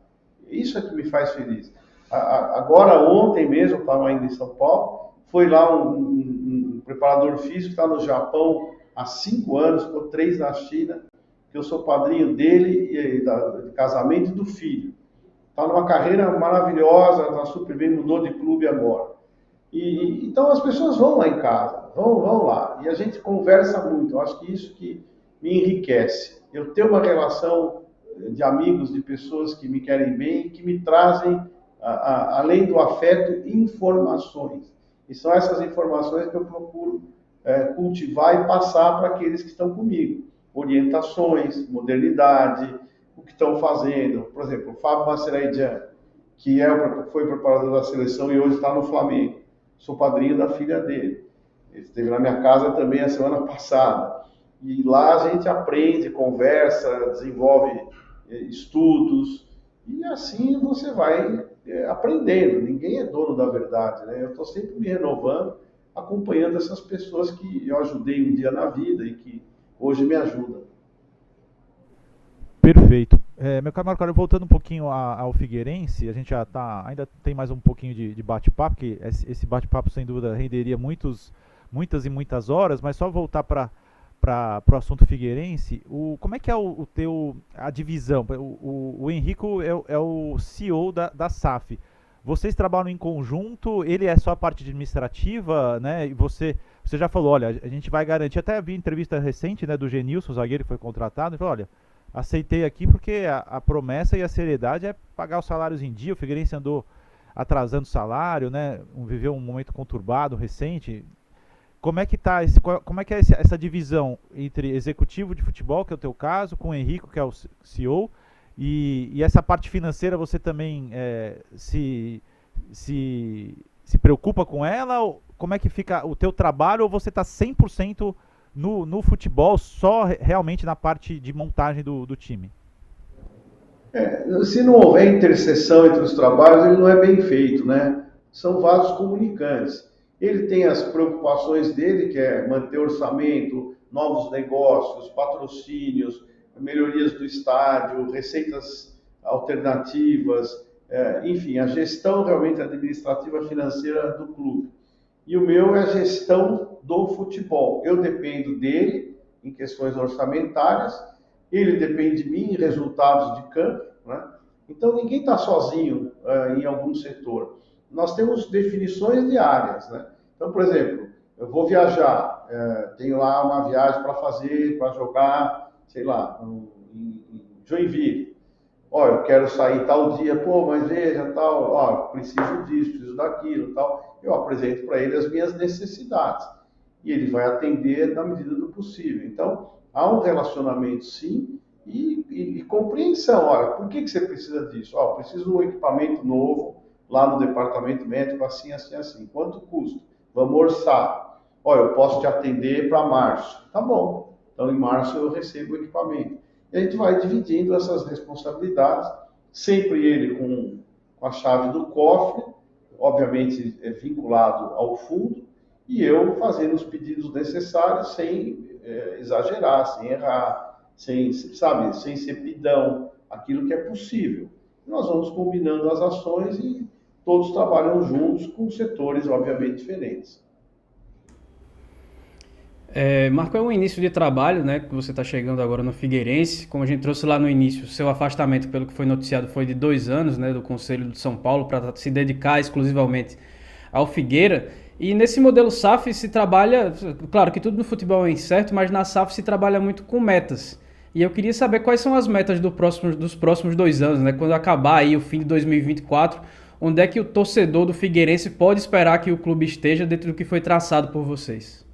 Speaker 3: Isso é que me faz feliz. Agora, ontem mesmo, eu estava ainda em São Paulo, foi lá um preparador físico que está no Japão há 5 anos, ficou 3 na China, que eu sou padrinho dele, de casamento e do filho. Está numa carreira maravilhosa, está super bem, mudou de clube agora. Então as pessoas vão lá em casa, vão lá, e a gente conversa muito. Eu acho que isso que me enriquece. Eu tenho uma relação de amigos, de pessoas que me querem bem, que me trazem, além do afeto, informações. E são essas informações que eu procuro cultivar e passar para aqueles que estão comigo. Orientações, modernidade, o que estão fazendo. Por exemplo, o Fábio Mascheraidian, que foi preparador da seleção e hoje está no Flamengo. Sou padrinho da filha dele. Ele esteve na minha casa também a semana passada. E lá a gente aprende, conversa, desenvolve estudos. E assim você vai aprendendo. Ninguém é dono da verdade, né? Eu estou sempre me renovando, acompanhando essas pessoas que eu ajudei um dia na vida e que hoje me ajudam.
Speaker 1: Perfeito. Meu caro Marco, voltando um pouquinho ao Figueirense, a gente já ainda tem mais um pouquinho de bate-papo, que esse bate-papo sem dúvida renderia muitas e muitas horas, mas só voltar para o assunto Figueirense, como é que é a divisão? O Henrico é o CEO da SAF. Vocês trabalham em conjunto, ele é só a parte administrativa, né? E você já falou, olha, a gente vai garantir, até vi entrevista recente, né, do Genilson, o zagueiro que foi contratado, ele falou, olha, aceitei aqui porque a promessa e a seriedade é pagar os salários em dia. O Figueirense andou atrasando o salário, né? Viveu um momento conturbado recente. Como é que é essa divisão entre executivo de futebol, que é o teu caso, com o Henrico, que é o CEO, e essa parte financeira você também se preocupa com ela? Como é que fica o teu trabalho, ou você está 100% no futebol, só realmente na parte de montagem do time?
Speaker 3: Se não houver interseção entre os trabalhos, ele não é bem feito, né? São vasos comunicantes. Ele tem as preocupações dele, que é manter orçamento, novos negócios, patrocínios, melhorias do estádio, receitas alternativas, enfim, a gestão realmente administrativa financeira do clube. E o meu é a gestão do futebol. Eu dependo dele em questões orçamentárias, ele depende de mim em resultados de campo, né? Então ninguém está sozinho em algum setor. Nós temos definições de áreas, né? Então, por exemplo, eu vou viajar, tenho lá uma viagem para fazer, para jogar, sei lá, em Joinville. Ó, eu quero sair tal dia, pô, mas veja, tal, ó, preciso disso, preciso daquilo, tal. Eu apresento para ele as minhas necessidades e ele vai atender na medida do possível. Então, há um relacionamento, sim, e compreensão. Olha, por que você precisa disso? Ó, preciso de um equipamento novo lá no departamento médico, assim, assim, assim. Quanto custa? Vamos orçar. Ó, eu posso te atender para março. Tá bom. Então, em março eu recebo o equipamento. E a gente vai dividindo essas responsabilidades, sempre ele com a chave do cofre, obviamente vinculado ao fundo, e eu fazendo os pedidos necessários sem exagerar, sem errar, sem ser pidão, aquilo que é possível. Nós vamos combinando as ações e todos trabalham juntos com setores, obviamente, diferentes.
Speaker 2: Marco, é um início de trabalho, né, que você está chegando agora no Figueirense. Como a gente trouxe lá no início, seu afastamento, pelo que foi noticiado, foi de 2 anos, né, do Conselho de São Paulo para se dedicar exclusivamente ao Figueira. E nesse modelo SAF se trabalha, claro que tudo no futebol é incerto, mas na SAF se trabalha muito com metas. E eu queria saber quais são as metas dos próximos 2 anos, né, quando acabar aí o fim de 2024, onde é que o torcedor do Figueirense pode esperar que o clube esteja dentro do que foi traçado por vocês?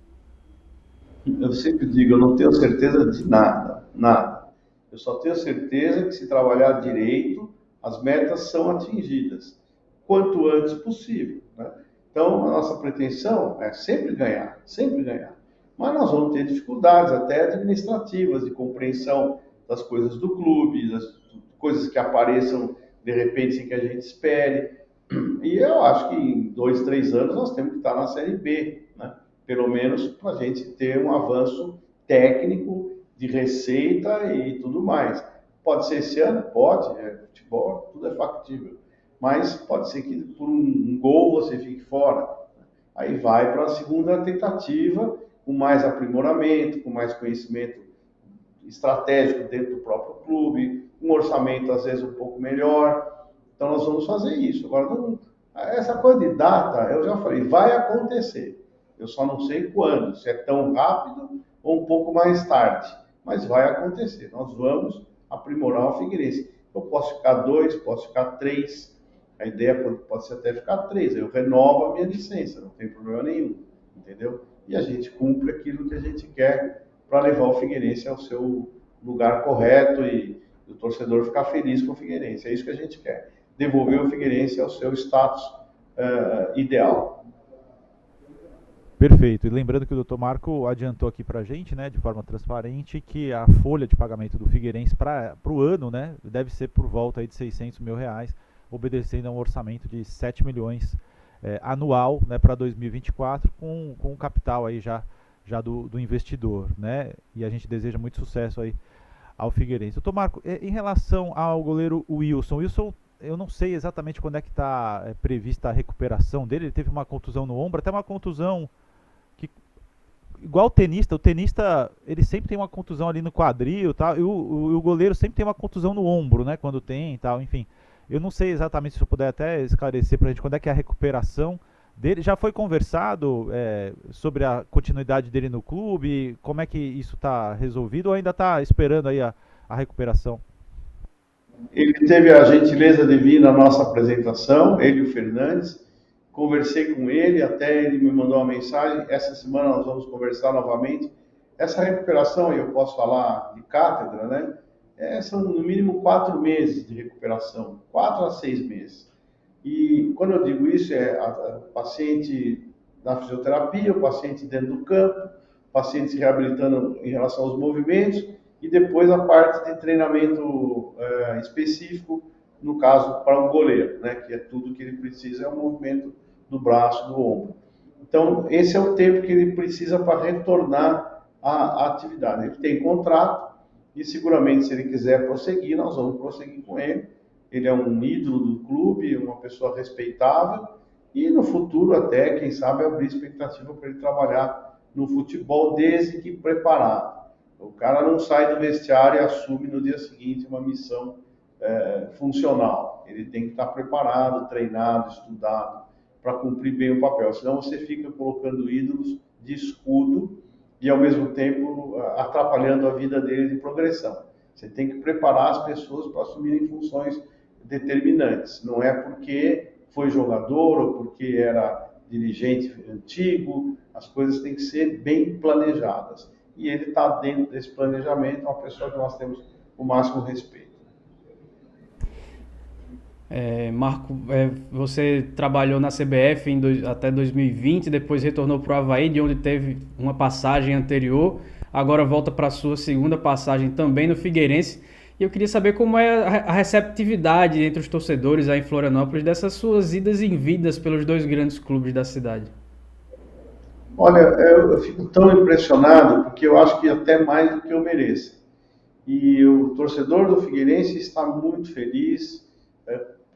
Speaker 3: Eu sempre digo, eu não tenho certeza de nada, nada. Eu só tenho certeza que se trabalhar direito, as metas são atingidas, quanto antes possível, né? Então, a nossa pretensão é sempre ganhar, sempre ganhar. Mas nós vamos ter dificuldades, até administrativas, de compreensão das coisas do clube, das coisas que apareçam de repente sem que a gente espere. E eu acho que em 2, 3 anos nós temos que estar na Série B, né? Pelo menos para a gente ter um avanço técnico de receita e tudo mais. Pode ser esse ano? Pode, futebol, tudo é factível. Mas pode ser que por um gol você fique fora. Aí vai para a segunda tentativa, com mais aprimoramento, com mais conhecimento estratégico dentro do próprio clube, um orçamento às vezes um pouco melhor. Então nós vamos fazer isso. Agora, não, essa coisa de data, eu já falei, vai acontecer. Eu só não sei quando, se é tão rápido ou um pouco mais tarde. Mas vai acontecer. Nós vamos aprimorar o Figueirense. Eu posso ficar 2, posso ficar 3. A ideia pode ser até ficar 3. Eu renovo a minha licença, não tem problema nenhum. Entendeu? E a gente cumpre aquilo que a gente quer para levar o Figueirense ao seu lugar correto e o torcedor ficar feliz com o Figueirense. É isso que a gente quer. Devolver o Figueirense ao seu status ideal.
Speaker 1: Perfeito. E lembrando que o Dr. Marco adiantou aqui para a gente, né, de forma transparente, que a folha de pagamento do Figueirense para o ano, né, deve ser por volta aí de R$ 600 mil, obedecendo a um orçamento de 7 milhões anual, né, para 2024, com o capital aí já do investidor, né? E a gente deseja muito sucesso aí ao Figueirense. Doutor Marco, em relação ao goleiro Wilson, eu não sei exatamente quando é que está prevista a recuperação dele. Ele teve uma contusão no ombro, até uma contusão que, igual o tenista ele sempre tem uma contusão ali no quadril, tal, e o goleiro sempre tem uma contusão no ombro, né? Quando tem, tal, enfim. Eu não sei exatamente, se eu puder até esclarecer para a gente quando é que é a recuperação dele. Já foi conversado sobre a continuidade dele no clube? Como é que isso está resolvido ou ainda está esperando aí a recuperação?
Speaker 3: Ele teve a gentileza de vir na nossa apresentação, ele e o Fernandes. Conversei com ele, até ele me mandou uma mensagem. Essa semana nós vamos conversar novamente. Essa recuperação, eu posso falar de cátedra, né? São no mínimo 4 meses de recuperação, 4 a 6 meses. E quando eu digo isso, o paciente na fisioterapia, o paciente dentro do campo, o paciente se reabilitando em relação aos movimentos, e depois a parte de treinamento específico, no caso, para um goleiro, né, que é tudo que ele precisa, é o movimento do braço, do ombro. Então, esse é o tempo que ele precisa para retornar à atividade. Ele tem contrato, e seguramente, se ele quiser prosseguir, nós vamos prosseguir com ele. Ele é um ídolo do clube, uma pessoa respeitável, e no futuro até, quem sabe, abrir expectativa para ele trabalhar no futebol, desde que preparado. O cara não sai do vestiário e assume no dia seguinte uma missão funcional. Ele tem que estar preparado, treinado, estudado, para cumprir bem o papel. Senão você fica colocando ídolos de escudo e, ao mesmo tempo, atrapalhando a vida dele de progressão. Você tem que preparar as pessoas para assumirem funções determinantes. Não é porque foi jogador ou porque era dirigente antigo. As coisas têm que ser bem planejadas. E ele está dentro desse planejamento, uma pessoa que nós temos o máximo respeito.
Speaker 2: Marco, você trabalhou na CBF até 2020, depois retornou para o Avaí, de onde teve uma passagem anterior, agora volta para a sua segunda passagem também no Figueirense. E eu queria saber como é a receptividade entre os torcedores aí em Florianópolis dessas suas idas e vindas pelos 2 grandes clubes da cidade.
Speaker 3: Olha, eu fico tão impressionado, porque eu acho que até mais do que eu mereço. E o torcedor do Figueirense está muito feliz,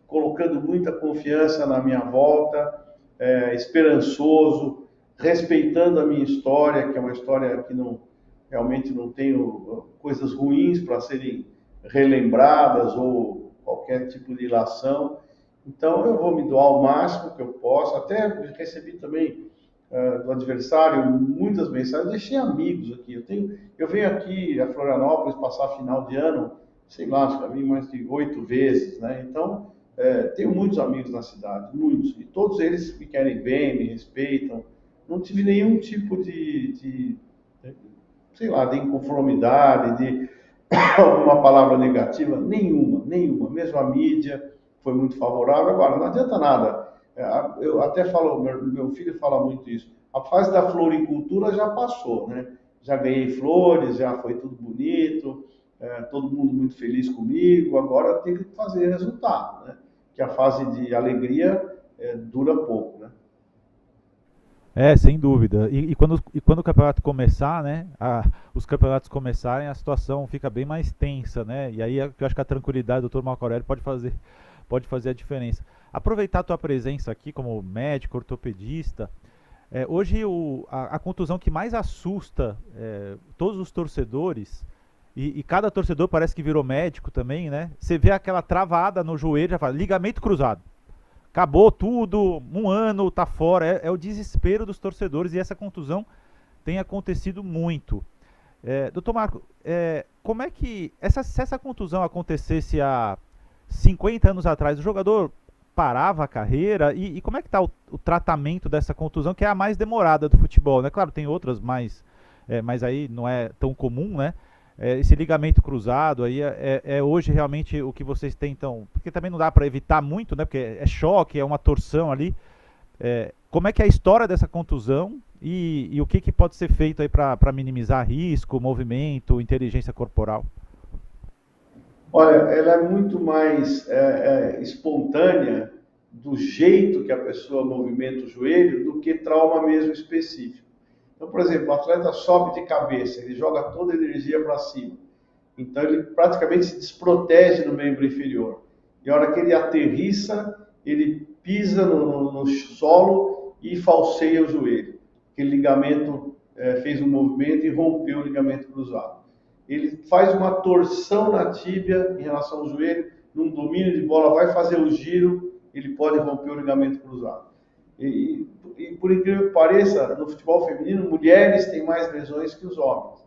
Speaker 3: colocando muita confiança na minha volta, esperançoso, respeitando a minha história, que é uma história que realmente não tenho coisas ruins para serem relembradas ou qualquer tipo de ilação. Então eu vou me doar ao máximo que eu posso. Até recebi também do adversário muitas mensagens. Eu deixei amigos aqui. Eu venho aqui a Florianópolis passar final de ano, sei lá, acho que eu vim mais de 8 vezes, né? Então tenho muitos amigos na cidade, muitos, e todos eles me querem bem, me respeitam. Não tive nenhum tipo sei lá, de inconformidade, de alguma palavra negativa, nenhuma. Mesmo a mídia foi muito favorável. Agora, não adianta nada. Eu até falo, meu filho fala muito isso. A fase da floricultura já passou, né? Já ganhei flores, já foi tudo bonito, todo mundo muito feliz comigo. Agora tem que fazer resultado, né? Que a fase de alegria dura pouco, né?
Speaker 1: Sem dúvida. E quando o campeonato começar, né? Os campeonatos começarem, a situação fica bem mais tensa, né? E aí eu acho que a tranquilidade do Dr. Marco Aurélio pode fazer a diferença. Aproveitar a tua presença aqui como médico, ortopedista. Hoje a contusão que mais assusta todos os torcedores, e cada torcedor parece que virou médico também, né? Você vê aquela travada no joelho, já fala, ligamento cruzado. Acabou tudo, um ano, tá fora. É o desespero dos torcedores e essa contusão tem acontecido muito. Doutor Marco, como é que, se essa contusão acontecesse há 50 anos atrás, o jogador parava a carreira? E como é que está o tratamento dessa contusão, que é a mais demorada do futebol, né? Claro, tem outras mais, mas aí não é tão comum, né? Esse ligamento cruzado aí hoje realmente o que vocês tentam, porque também não dá para evitar muito, né? Porque é choque, é uma torção ali. Como é que é a história dessa contusão e o que pode ser feito aí para minimizar risco, movimento, inteligência corporal?
Speaker 3: Olha, ela é muito mais espontânea do jeito que a pessoa movimenta o joelho do que trauma mesmo específico. Então, por exemplo, o atleta sobe de cabeça, ele joga toda a energia para cima. Então, ele praticamente se desprotege no membro inferior. E a hora que ele aterrissa, ele pisa no solo e falseia o joelho. Aquele ligamento fez um movimento e rompeu o ligamento cruzado. Ele faz uma torção na tíbia em relação ao joelho, num domínio de bola, vai fazer o giro, ele pode romper o ligamento cruzado. E por incrível que pareça, no futebol feminino, mulheres têm mais lesões que os homens,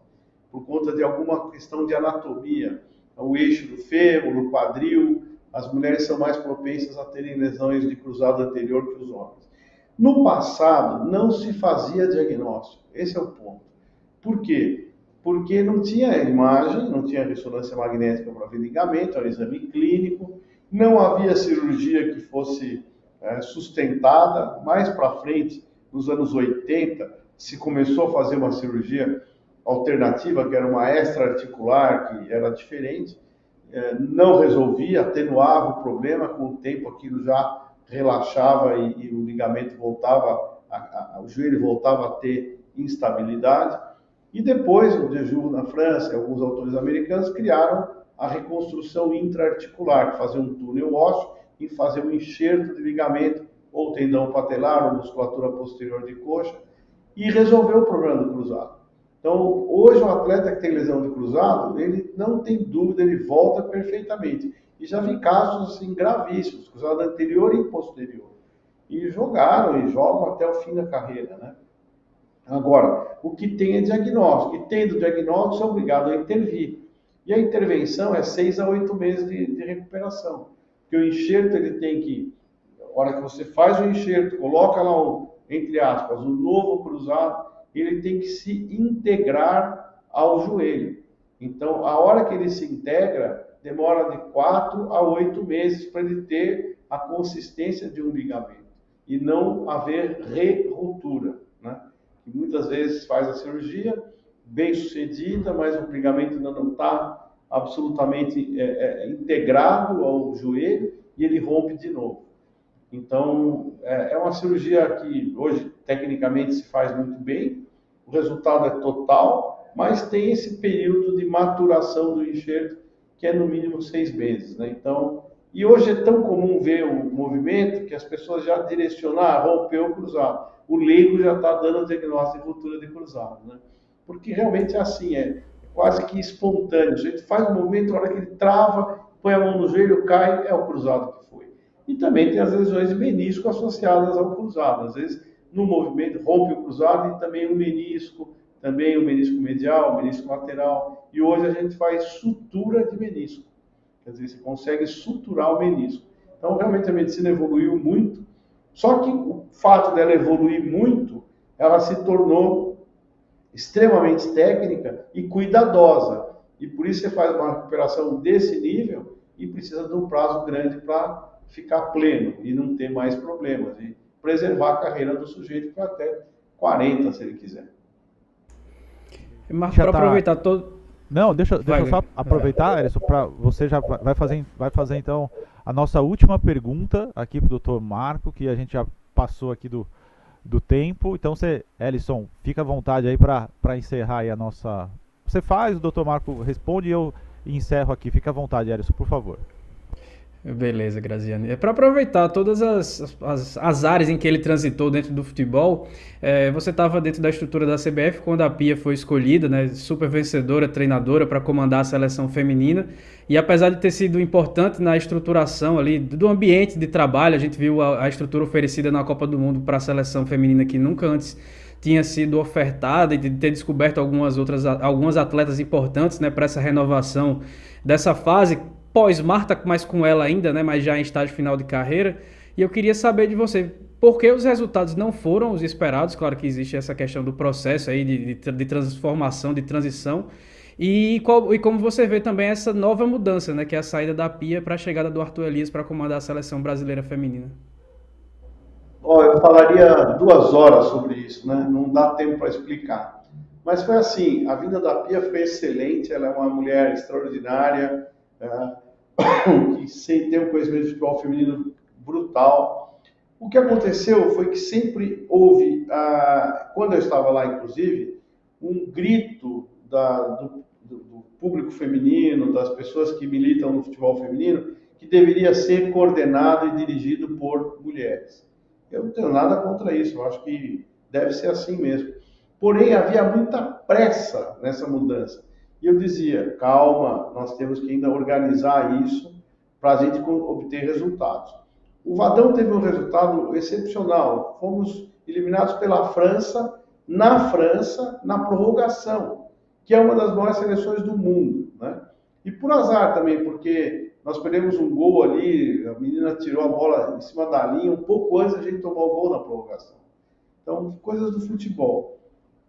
Speaker 3: por conta de alguma questão de anatomia, o eixo do fêmur, o quadril. As mulheres são mais propensas a terem lesões de cruzado anterior que os homens. No passado, não se fazia diagnóstico, esse é o ponto. Por quê? Porque não tinha imagem, não tinha ressonância magnética para ver ligamento, era exame clínico, não havia cirurgia que fosse sustentada. Mais para frente, nos anos 80, se começou a fazer uma cirurgia alternativa, que era uma extra-articular, que era diferente, não resolvia, atenuava o problema, com o tempo aquilo já relaxava e o ligamento voltava, o joelho voltava a ter instabilidade. E depois, o Dejoux na França e alguns autores americanos criaram a reconstrução intra-articular, fazer um túnel ósseo e fazer um enxerto de ligamento, ou tendão patelar, ou musculatura posterior de coxa, e resolver o problema do cruzado. Então, hoje um atleta que tem lesão de cruzado, ele não tem dúvida, ele volta perfeitamente. E já vi casos assim gravíssimos, cruzado anterior e posterior. E jogaram e jogam até o fim da carreira, né? Agora, o que tem é diagnóstico, e tendo diagnóstico, são obrigados a intervir. E a intervenção é 6 a 8 meses de recuperação. Porque o enxerto, ele tem que, na hora que você faz o enxerto, coloca lá, entre aspas, um novo cruzado, ele tem que se integrar ao joelho. Então, a hora que ele se integra, demora de 4 a 8 meses para ele ter a consistência de um ligamento e não haver re-ruptura, né? E muitas vezes faz a cirurgia bem sucedida, mas o ligamento ainda não está absolutamente integrado ao joelho e ele rompe de novo. Então, é uma cirurgia que hoje tecnicamente se faz muito bem, o resultado é total, mas tem esse período de maturação do enxerto que é no mínimo 6 meses, né? Então, e hoje é tão comum ver o movimento que as pessoas já direcionaram, rompeu o cruzado. o leigo já está dando o diagnóstico de ruptura de cruzado, né? Porque realmente é assim, é quase que espontâneo. A gente faz um momento, a hora que ele trava, põe a mão no joelho, cai, é o cruzado que foi. E também tem as lesões de menisco associadas ao cruzado. Às vezes, no movimento, rompe o cruzado e também o menisco medial, o menisco lateral. E hoje a gente faz sutura de menisco. Quer dizer, você consegue suturar o menisco. Então, realmente, a medicina evoluiu muito. Só que o fato dela evoluir muito, ela se tornou extremamente técnica e cuidadosa. E por isso você faz uma recuperação desse nível e precisa de um prazo grande para ficar pleno e não ter mais problemas. E preservar a carreira do sujeito para até 40, se ele quiser.
Speaker 2: Marco, para aproveitar todo...
Speaker 1: Não, deixa eu só aproveitar, Ellison, para você já vai fazer então a nossa última pergunta aqui para o Dr. Marco, que a gente já passou aqui do tempo. Então, Ellison, fica à vontade aí para encerrar aí a nossa... Você faz, o Dr. Marco responde e eu encerro aqui. Fica à vontade, Ellison, por favor.
Speaker 2: Beleza, Graziano. É para aproveitar todas as áreas em que ele transitou dentro do futebol. Você estava dentro da estrutura da CBF quando a Pia foi escolhida, né, super vencedora, treinadora para comandar a seleção feminina. E apesar de ter sido importante na estruturação ali do ambiente de trabalho, a gente viu a estrutura oferecida na Copa do Mundo para a seleção feminina que nunca antes tinha sido ofertada, e de ter descoberto algumas atletas importantes, né, para essa renovação dessa fase pós-Marta, mas com ela ainda, né, mas já em estágio final de carreira. E eu queria saber de você, por que os resultados não foram os esperados? Claro que existe essa questão do processo aí de transformação, de transição, e como você vê também essa nova mudança, né, que é a saída da Pia para a chegada do Arthur Elias para comandar a seleção brasileira feminina.
Speaker 3: Eu falaria 2 horas sobre isso, né? Não dá tempo para explicar. Mas foi assim, a vinda da Pia foi excelente, ela é uma mulher extraordinária, que tem um conhecimento de futebol feminino brutal. O que aconteceu foi que sempre houve, quando eu estava lá, inclusive, um grito do público feminino, das pessoas que militam no futebol feminino, que deveria ser coordenado e dirigido por mulheres. Eu não tenho nada contra isso, eu acho que deve ser assim mesmo. Porém, havia muita pressa nessa mudança. E eu dizia, calma, nós temos que ainda organizar isso para a gente obter resultados. O Vadão teve um resultado excepcional. Fomos eliminados pela França, na prorrogação, que é uma das maiores seleções do mundo, né? E por azar também, porque nós perdemos um gol ali, a menina tirou a bola em cima da linha, um pouco antes a gente tomou o gol na prorrogação. Então, coisas do futebol.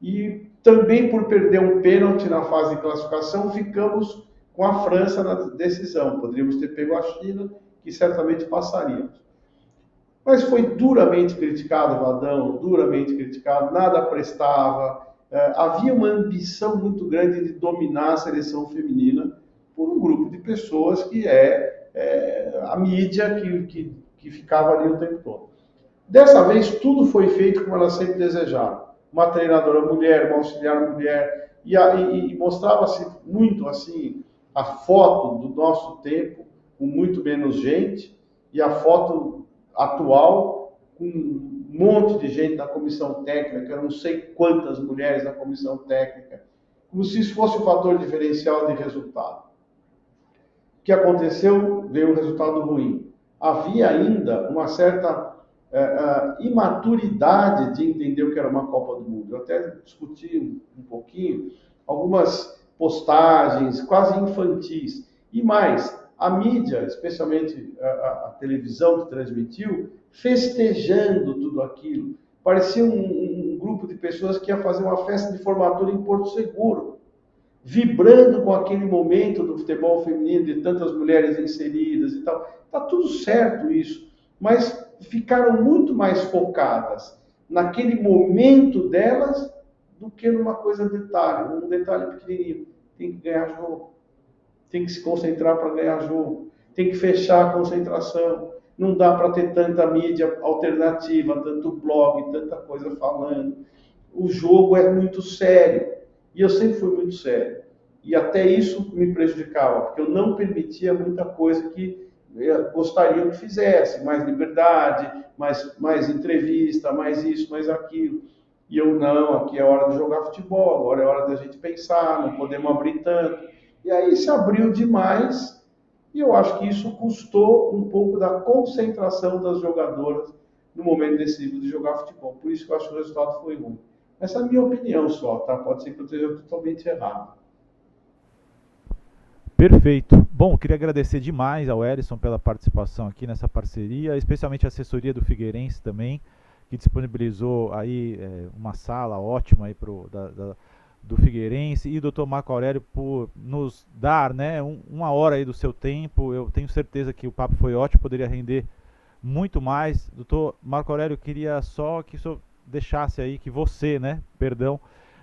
Speaker 3: E também por perder um pênalti na fase de classificação, ficamos com a França na decisão. Poderíamos ter pego a China, que certamente passaríamos. Mas foi duramente criticado o Vadão, duramente criticado, nada prestava. Havia uma ambição muito grande de dominar a seleção feminina por um grupo de pessoas que a mídia que ficava ali o tempo todo. Dessa vez, tudo foi feito como ela sempre desejava. Uma treinadora mulher, uma auxiliar mulher, e mostrava-se muito assim a foto do nosso tempo, com muito menos gente, e a foto atual, com um monte de gente na comissão técnica, eu não sei quantas mulheres na comissão técnica, como se isso fosse um fator diferencial de resultado. O que aconteceu? Veio um resultado ruim. Havia ainda uma certa imaturidade de entender o que era uma Copa do Mundo. Eu até discuti um pouquinho, algumas postagens quase infantis. E mais, a mídia, especialmente a televisão que transmitiu, festejando tudo aquilo. Parecia um grupo de pessoas que ia fazer uma festa de formatura em Porto Seguro, vibrando com aquele momento do futebol feminino, de tantas mulheres inseridas e tal. Está tudo certo isso, mas ficaram muito mais focadas naquele momento delas do que numa coisa um detalhe pequenininho. Tem que ganhar jogo, tem que se concentrar para ganhar jogo, tem que fechar a concentração. Não dá para ter tanta mídia alternativa, tanto blog, tanta coisa falando. O jogo é muito sério. E eu sempre fui muito sério. E até isso me prejudicava, porque eu não permitia muita coisa que gostariam que fizesse mais liberdade, mais entrevista, mais isso, mais aquilo. E eu não, aqui é hora de jogar futebol, agora é hora da gente pensar, não podemos abrir tanto. E aí se abriu demais e eu acho que isso custou um pouco da concentração das jogadoras no momento decisivo de jogar futebol. Por isso que eu acho que o resultado foi ruim. Essa é a minha opinião só, tá? Pode ser que eu esteja totalmente errado.
Speaker 1: Perfeito. Bom, queria agradecer demais ao Helisson pela participação aqui nessa parceria, especialmente a assessoria do Figueirense também, que disponibilizou aí uma sala ótima aí do Figueirense, e o Dr. Marco Aurélio por nos dar, né, uma hora aí do seu tempo. Eu tenho certeza que o papo foi ótimo, poderia render muito mais. Dr. Marco Aurélio, queria só que o senhor deixasse aí, que você, né, perdão,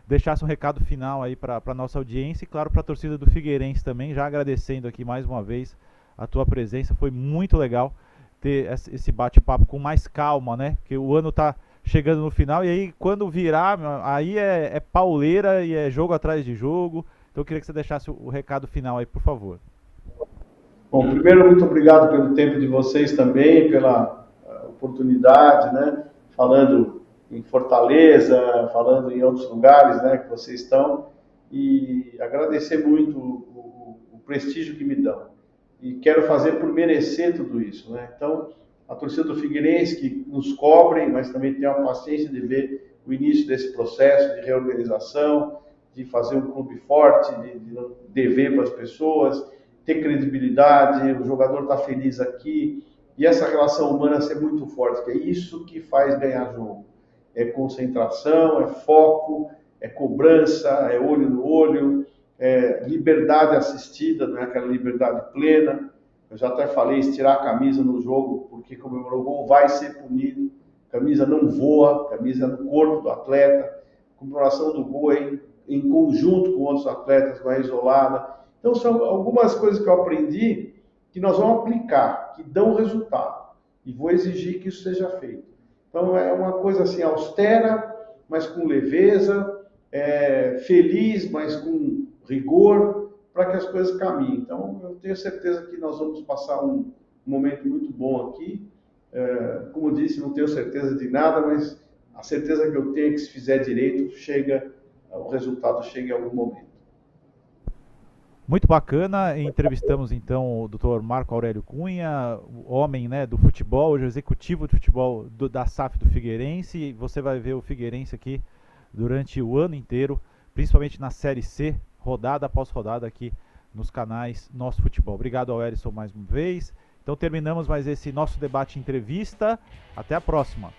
Speaker 1: deixasse um recado final aí para a nossa audiência e, claro, para a torcida do Figueirense também, já agradecendo aqui mais uma vez a tua presença. Foi muito legal ter esse bate-papo com mais calma, né? Porque o ano tá chegando no final e aí quando virar, aí é pauleira e é jogo atrás de jogo. Então eu queria que você deixasse o recado final aí, por favor.
Speaker 3: Bom, primeiro, muito obrigado pelo tempo de vocês também, pela oportunidade, né? Falando em Fortaleza, falando em outros lugares, né, que vocês estão, e agradecer muito o prestígio que me dão. E quero fazer por merecer tudo isso, né? Então, a torcida do Figueirense, que nos cobrem, mas também tem a paciência de ver o início desse processo de reorganização, de fazer um clube forte, de não dever para as pessoas, ter credibilidade, o jogador está feliz aqui, e essa relação humana ser muito forte, que é isso que faz ganhar jogo. É concentração, é foco, é cobrança, é olho no olho, é liberdade assistida, não é aquela liberdade plena. Eu já até falei, estirar a camisa no jogo, porque comemorou o gol, vai ser punido. Camisa não voa, camisa é no corpo do atleta. A comemoração do gol é em conjunto com outros atletas, não é isolada. Então são algumas coisas que eu aprendi que nós vamos aplicar, que dão resultado. E vou exigir que isso seja feito. Então é uma coisa assim austera, mas com leveza, feliz, mas com rigor, para que as coisas caminhem. Então eu tenho certeza que nós vamos passar um momento muito bom aqui. Como eu disse, não tenho certeza de nada, mas a certeza que eu tenho é que se fizer direito, o resultado chega em algum momento.
Speaker 1: Muito bacana, entrevistamos então o Dr. Marco Aurélio Cunha, o homem, né, do futebol, hoje executivo de futebol da SAF do Figueirense, e você vai ver o Figueirense aqui durante o ano inteiro, principalmente na Série C, rodada após rodada aqui nos canais Nosso Futebol. Obrigado ao Helisson mais uma vez. Então terminamos mais esse nosso debate entrevista, até a próxima.